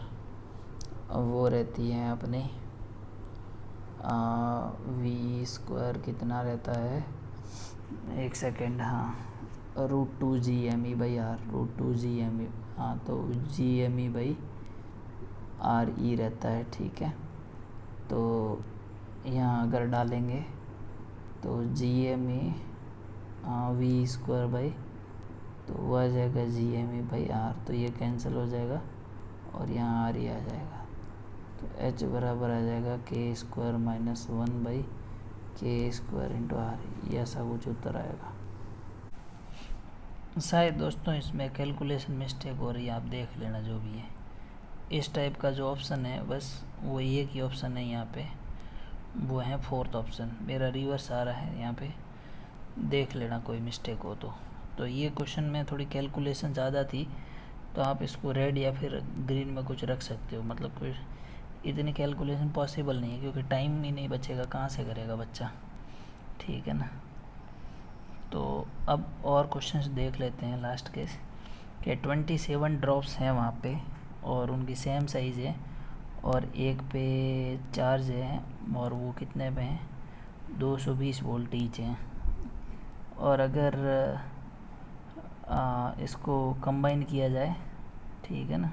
वो रहती है अपने v² कितना रहता है, एक सेकेंड, हाँ √2gme/r, √2gme, हाँ तो gme/re रहता है, ठीक है। तो यहाँ अगर डालेंगे तो gme v² बाई, तो वो आ जाएगा gme/r, तो ये कैंसिल हो जाएगा और यहाँ r ही आ जाएगा, तो h बराबर आ जाएगा k² - 1/k² इंटू r, ये ऐसा कुछ उत्तर आएगा। शायद दोस्तों इसमें कैलकुलेशन मिस्टेक हो रही है, आप देख लेना जो भी है। इस टाइप का जो ऑप्शन है बस वो एक ही ऑप्शन है यहाँ पे, वो है फोर्थ ऑप्शन। मेरा रिवर्स आ रहा है यहाँ पे, देख लेना कोई मिस्टेक हो तो ये क्वेश्चन में थोड़ी कैलकुलेशन ज़्यादा थी, तो आप इसको रेड या फिर ग्रीन में कुछ रख सकते हो। मतलब कोई इतनी कैलकुलेशन पॉसिबल नहीं है, क्योंकि टाइम ही नहीं बचेगा, कहाँ से करेगा बच्चा, ठीक है ना। तो अब और क्वेश्चंस देख लेते हैं लास्ट के, कि 27 ड्रॉप्स हैं वहाँ पे और उनकी सेम साइज़ है, और एक पे चार्ज है, और वो कितने पे हैं, 220 वोल्ट ईच हैं। और अगर इसको कंबाइन किया जाए, ठीक है ना,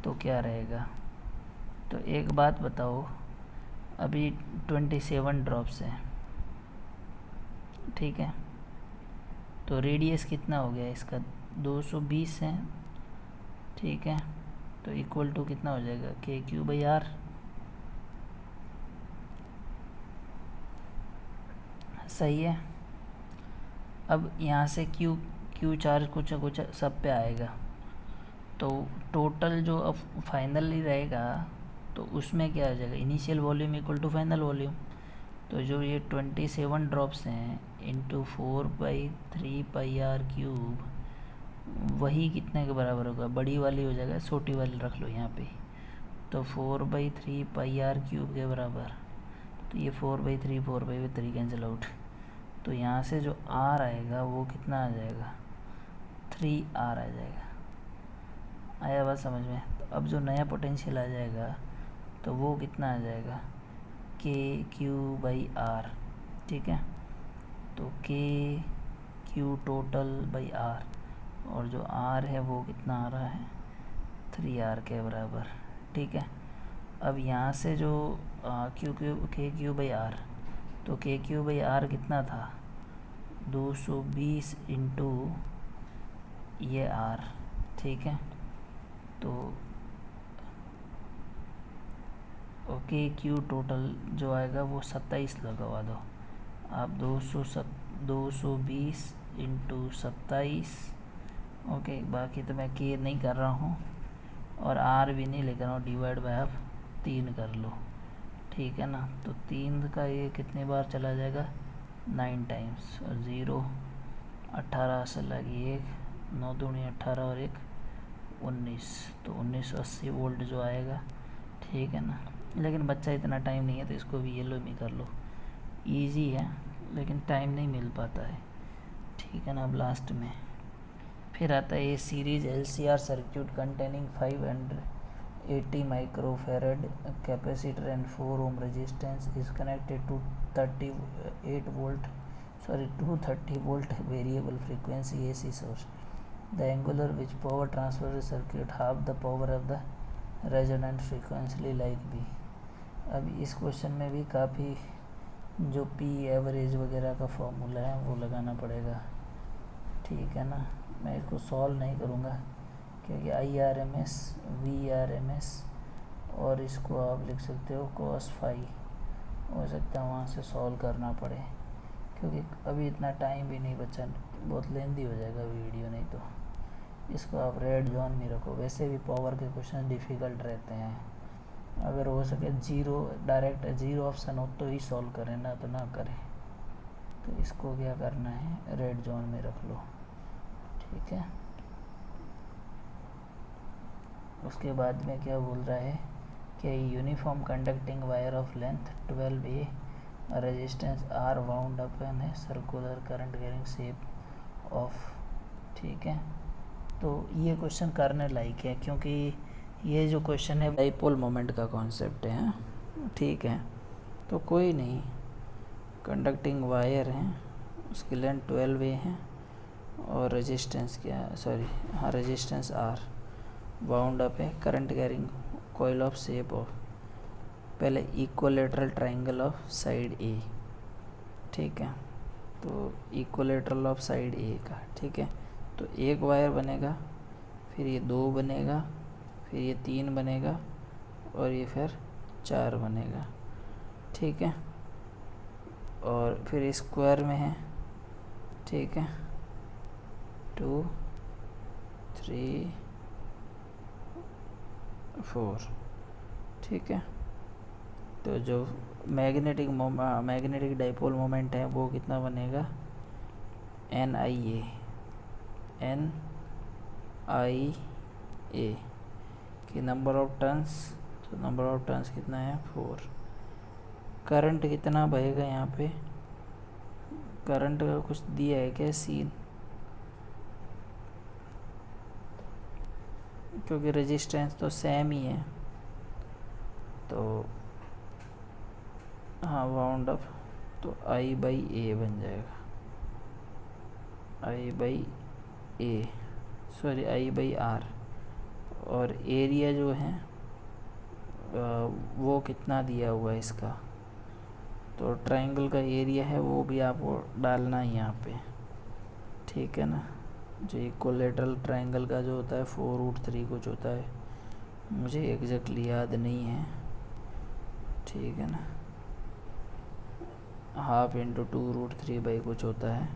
तो क्या रहेगा। तो एक बात बताओ, अभी 27 ड्रॉप्स हैं, ठीक है, तो रेडियस कितना हो गया इसका, 220 है, ठीक है, तो इक्वल टू कितना हो जाएगा, KQ/R। सही है। अब यहाँ से क्यू चार्ज कुछ कुछ सब पे आएगा, तो टोटल जो अब फाइनली रहेगा तो उसमें क्या आ जाएगा, initial volume equal to final volume. तो जो ये 27 ड्रॉप्स हैं इंटू 4/3πr³, वही कितने के बराबर होगा, बड़ी वाली हो जाएगा, छोटी वाली रख लो यहाँ पे, तो 4/3πr³ के बराबर। तो ये 4/3 कैंसिल आउट, तो यहाँ से जो R आएगा वो कितना आ जाएगा, 3R आ जाएगा। आया बात समझ में। तो अब जो नया पोटेंशियल आ जाएगा तो वो कितना आ जाएगा, KQ/R, ठीक है, तो KQ टोटल बाई R, और जो R है वो कितना आ रहा है, 3R के बराबर, ठीक है। अब यहाँ से जो KQ/R, तो KQ/R कितना था, 220 इंटू ये R, ठीक है, तो ओके क्यू टोटल जो आएगा वो 27 लगवा दो आप, 220 इंटू 27, ओके। बाकी तो मैं के नहीं कर रहा हूँ और आर भी नहीं लिख रहा हूँ, डिवाइड बाय आप 3 कर लो, ठीक है ना। तो 3 का ये कितने बार चला जाएगा, 9 टाइम्स, और 0 18 से लगी 1, 9 दूनी 18 और 1 19, तो 1980 वोल्ट जो आएगा, ठीक है ना। लेकिन बच्चा इतना टाइम नहीं है तो इसको भी येलो में कर लो, इजी है लेकिन टाइम नहीं मिल पाता है, ठीक है ना। अब लास्ट में फिर आता है ये series LCR circuit containing 580 microfarad capacitor and 4 ohm resistance is connected to 230 volt variable frequency AC सोर्स। The angular which power transfer circuit half the power of the resonant frequency like B। अब इस question में भी काफ़ी जो P average वगैरह का formula है वो लगाना पड़ेगा, ठीक है ना। मैं इसको सॉल्व नहीं करूँगा क्योंकि IRMS VRMS और इसको आप लिख सकते हो cos phi, हो सकता है वहाँ से सॉल्व करना पड़े क्योंकि अभी इतना टाइम भी नहीं बचा, बहुत लेंदी हो जाएगा वीडियो, नहीं तो इसको आप रेड जोन में रखो। वैसे भी पावर के क्वेश्चन डिफ़िकल्ट रहते हैं, अगर हो सके डायरेक्ट जीरो ऑप्शन हो तो ही सॉल्व करें, ना तो ना करें। तो इसको क्या करना है, रेड जोन में रख लो, ठीक है। उसके बाद में क्या बोल रहा है कि uniform conducting wire of length 12A resistance R wound up in है circular current carrying shape of, ठीक है। तो ये क्वेश्चन करने लायक है क्योंकि ये जो क्वेश्चन है डाइपोल मोमेंट का कॉन्सेप्ट है, ठीक है। तो कोई नहीं, कंडक्टिंग वायर है, उसकी लेंथ 12A है और रेजिस्टेंस क्या है, सॉरी हाँ रेजिस्टेंस R वाउंड अप है current carrying coil of shape of, पहले equilateral triangle of side A, ठीक है। तो इक्वलेटरल ऑफ साइड A का, ठीक है। तो एक वायर बनेगा, फिर ये 2 बनेगा, फिर ये 3 बनेगा और ये फिर 4 बनेगा, ठीक है। और फिर स्क्वायर में है, ठीक है। 2 3 4। ठीक है, तो जो मैग्नेटिक डाइपोल मोमेंट है वो कितना बनेगा, NIA कि नंबर ऑफ टर्न्स, तो नंबर ऑफ टर्न्स कितना है 4। करंट कितना बहेगा यहाँ पे, करंट का कुछ दिया है क्या सीन, क्योंकि रेजिस्टेंस तो सेम ही है, तो हाँ वाउंड अप, तो I/A बन जाएगा, I/R। और एरिया जो है वो कितना दिया हुआ है इसका, तो ट्रायंगल का एरिया है वो भी आपको डालना है यहाँ पे। ठीक है ना, जो इक्विलैटरल ट्रायंगल का जो होता है 4√3 कुछ होता है, मुझे एग्जैक्टली याद नहीं है। ठीक है ना, 1/2 × 2√3 कुछ होता है,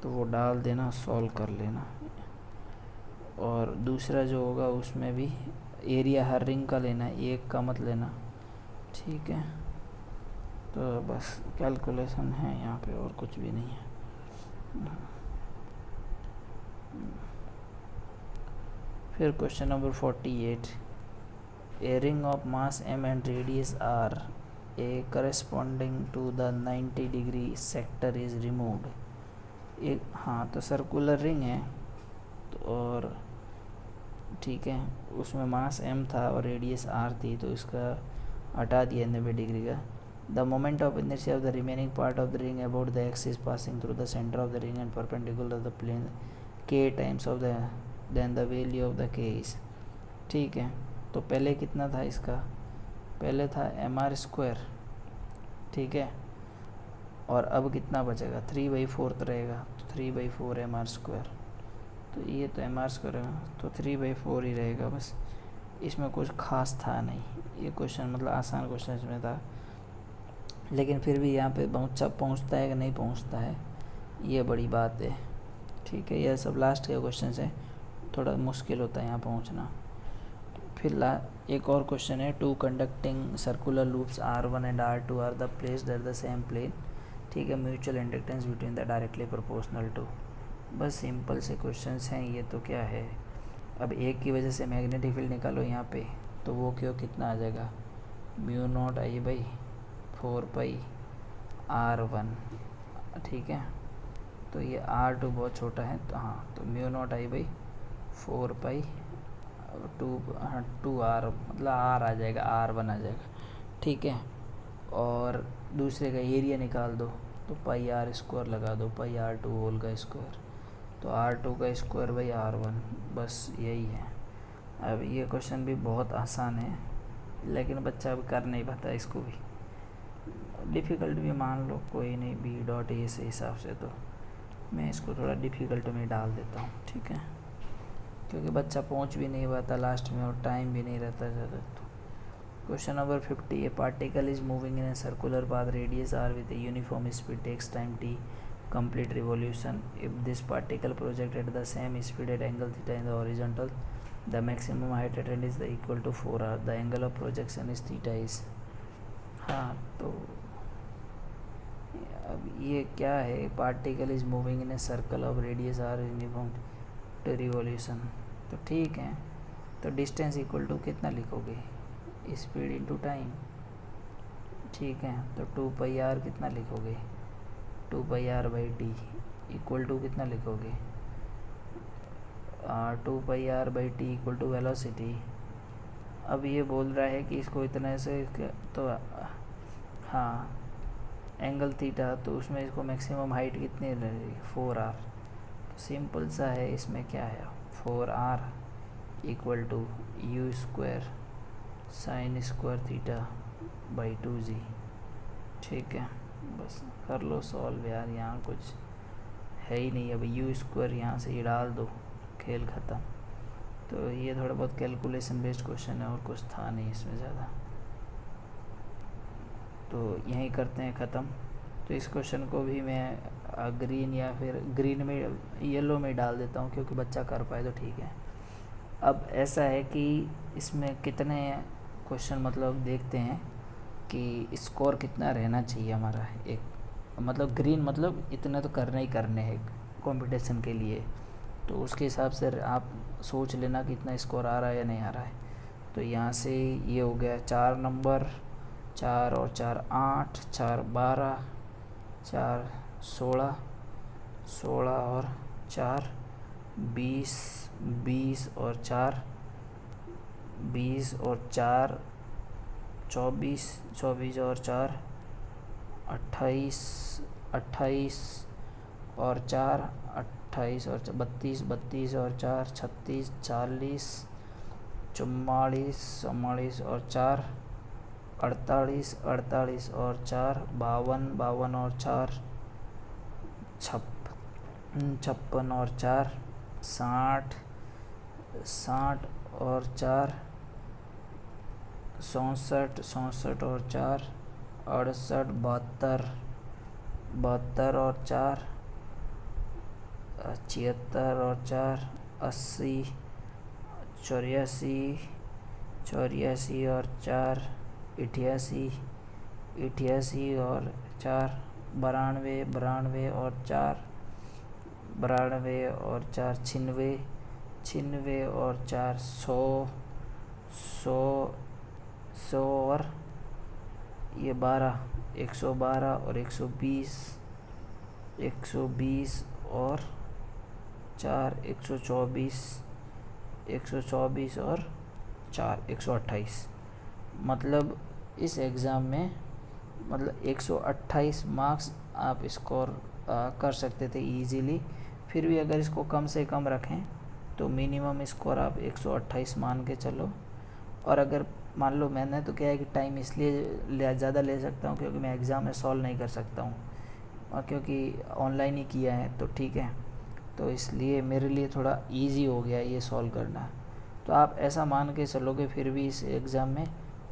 तो वो डाल देना, सॉल्व कर लेना। और दूसरा जो होगा उसमें भी एरिया हर रिंग का लेना है, एक का मत लेना। ठीक है, तो बस कैलकुलेशन है यहाँ पे, और कुछ भी नहीं है। फिर question number 48, a ring of mass m and radius r a corresponding to the 90 degree sector is removed. एक हाँ, तो सर्कुलर रिंग है, तो और ठीक है, उसमें मास m था और रेडियस r थी, तो इसका हटा दिया 90 डिग्री का। The moment of inertia of the remaining part of the ring about the axis passing through the centre of the ring and perpendicular the plane k times of the then the value of the k is. ठीक है, तो पहले कितना था इसका, पहले था mr²। ठीक है, और अब कितना बचेगा, 3/4 रहेगा, तो 3/4 mr²। तो ये तो mr² है, तो 3/4 ही रहेगा बस, इसमें कुछ खास था नहीं। ये क्वेश्चन मतलब आसान क्वेश्चन इसमें था, लेकिन फिर भी यहाँ पे पहुँचता है कि नहीं पहुँचता है, ये बड़ी बात है। ठीक है, यह सब लास्ट के क्वेश्चन है, थोड़ा मुश्किल होता है यहाँ पहुँचना। फिर एक और क्वेश्चन है, 2 conducting circular loops R1 and R2 are the placed at the same plane. ठीक है, mutual inductance between the directly proportional to. बस सिंपल से क्वेश्चंस हैं ये, तो क्या है, अब एक की वजह से मैग्नेटिक फील्ड निकालो यहाँ पे, तो वो क्यों कितना आ जाएगा, μ0I/4πR1। ठीक है, तो ये R2 बहुत छोटा है, तो हाँ, तो μ0I/4π 2R, मतलब R आ जाएगा, R1 आ जाएगा। ठीक है, और दूसरे का एरिया निकाल दो, तो πr² लगा दो, πr2 होल का स्क्वायर, तो R2 का स्क्वायर बाई R1, बस यही है। अब ये क्वेश्चन भी बहुत आसान है, लेकिन बच्चा अब कर नहीं पाता इसको भी, डिफ़िकल्ट भी मान लो, कोई नहीं, B.A से हिसाब से तो मैं इसको थोड़ा डिफ़िकल्ट में डाल देता हूँ। ठीक है, क्योंकि बच्चा पहुँच भी नहीं पाता लास्ट में, और टाइम भी नहीं रहता ज़्यादा। तो question number 50, a particle is moving in a circular path, radius r with a uniform speed, takes time t, complete revolution. If this particle project at the same speed at angle theta in the horizontal, the maximum height attained is the equal to 4r. The angle of projection is theta is। हाँ, तो अब ये क्या है, particle is moving in a circle of radius r uniform to revolution. तो ठीक है, तो डिस्टेंस इक्वल टू कितना लिखोगे, स्पीड इनटू टाइम। ठीक है, तो 2πr कितना लिखोगे, 2πr/t इक्वल टू कितना लिखोगे, 2πr/t इक्वल टू वेलोसिटी। अब ये बोल रहा है कि इसको इतने से, तो हाँ, एंगल थीटा, तो उसमें इसको मैक्सिमम हाइट कितनी रहेगी, 4r। तो सिंपल सा है, इसमें क्या है, 4r equal to u² sin² θ/2g। ठीक है, बस कर लो सॉल्व यार, यहाँ कुछ है ही नहीं। अब u² यहाँ से ही डाल दो, खेल ख़त्म। तो ये थोड़ा बहुत कैलकुलेशन बेस्ड क्वेश्चन है, और कुछ था नहीं इसमें ज़्यादा। तो यहीं करते हैं ख़त्म। तो इस क्वेश्चन को भी मैं ग्रीन या फिर ग्रीन में येलो में डाल देता हूँ, क्योंकि बच्चा कर पाए तो ठीक है। अब ऐसा है कि इसमें कितने क्वेश्चन मतलब देखते हैं कि स्कोर कितना रहना चाहिए हमारा, एक मतलब ग्रीन मतलब इतने तो करने ही करने हैं कंपटीशन के लिए, तो उसके हिसाब से आप सोच लेना कि इतना स्कोर आ रहा है या नहीं आ रहा है। तो यहाँ से ये हो गया 4 नंबर, 4 और 4 8, 4 12, 4 16, 16 और 4 20, 20 और 4 20 और 4 24, 24 और 4 28, 28 और 4 28 और 32, 32 और 4 36, 40 44, 44 और 4 48, 48 और 4 52, 52 और 4 56 और 4 60, 60 और 4 67, 67 और 4 68, 72, 72 और 4 76 और 4 80, 84, 84 और 4 88, 88 और 4 92, 92 और 4 92 और 4 96, 96 और 4 100, 100, 100 और ये 12 112 और 120, 120 और 4 124, 124 और 4 128। मतलब इस एग्ज़ाम में मतलब 128 मार्क्स आप स्कोर कर सकते थे इजीली। फिर भी अगर इसको कम से कम रखें तो मिनिमम स्कोर आप 128 मान के चलो। और अगर मान लो, मैंने तो क्या है कि टाइम इसलिए ज़्यादा ले सकता हूँ क्योंकि मैं एग्ज़ाम में सॉल्व नहीं कर सकता हूँ, और क्योंकि ऑनलाइन ही किया है तो ठीक है, तो इसलिए मेरे लिए थोड़ा इजी हो गया ये सॉल्व करना। तो आप ऐसा मान के चलोगे फिर भी इस एग्ज़ाम में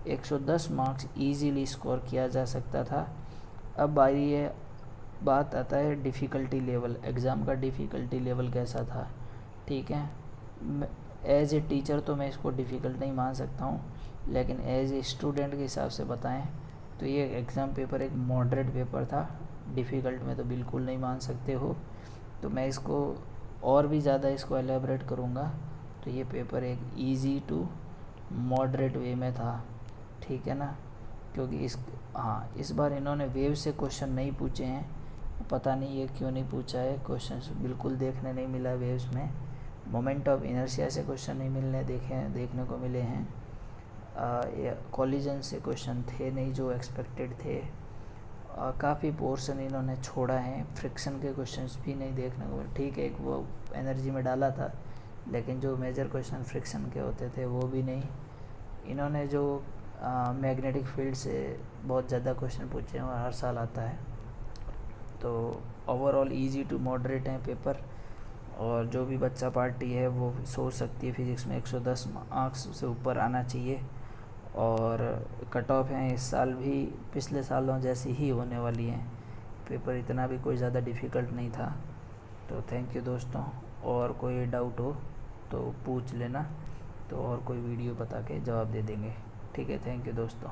110 मार्क्स इजीली स्कोर किया जा सकता था। अब ये बात आता है डिफ़िकल्टी लेवल, एग्ज़ाम का डिफ़िकल्टी लेवल कैसा था। ठीक है, एज ए टीचर तो मैं इसको डिफ़िकल्ट नहीं मान सकता हूँ, लेकिन एज ए स्टूडेंट के हिसाब से बताएं तो ये एग्ज़ाम पेपर एक मॉडरेट पेपर था, डिफ़िकल्ट में तो बिल्कुल नहीं मान सकते हो। तो मैं इसको और भी ज़्यादा इसको एलेबरेट करूँगा, तो ये पेपर एक इजी टू मॉडरेट वे में था। ठीक है ना, क्योंकि इस बार इन्होंने वेव से क्वेश्चन नहीं पूछे हैं, पता नहीं ये क्यों नहीं पूछा है। क्वेश्चन बिल्कुल देखने नहीं मिला वेव्स में। मोमेंट ऑफ इनर्शिया से क्वेश्चन नहीं देखने को मिले हैं। कॉलिजन से क्वेश्चन थे नहीं जो एक्सपेक्टेड थे। काफ़ी पोर्शन इन्होंने छोड़ा है, फ्रिक्शन के क्वेश्चंस भी नहीं देखने को मिले। ठीक है, एक वो एनर्जी में डाला था, लेकिन जो मेजर क्वेश्चन फ्रिक्शन के होते थे वो भी नहीं। इन्होंने जो मैग्नेटिक फील्ड से बहुत ज़्यादा क्वेश्चन पूछे हैं और हर साल आता है, तो ओवरऑल इजी टू मॉडरेट है पेपर। और जो भी बच्चा पार्टी है वो सोच सकती है फिज़िक्स में 110 मार्क्स से ऊपर आना चाहिए। और कट ऑफ हैं इस साल भी पिछले सालों जैसी ही होने वाली हैं। पेपर इतना भी कोई ज़्यादा डिफ़िकल्ट नहीं था। तो थैंक यू दोस्तों, और कोई डाउट हो तो पूछ लेना, तो और कोई वीडियो बता के जवाब दे देंगे। ठीक है, थैंक यू दोस्तों।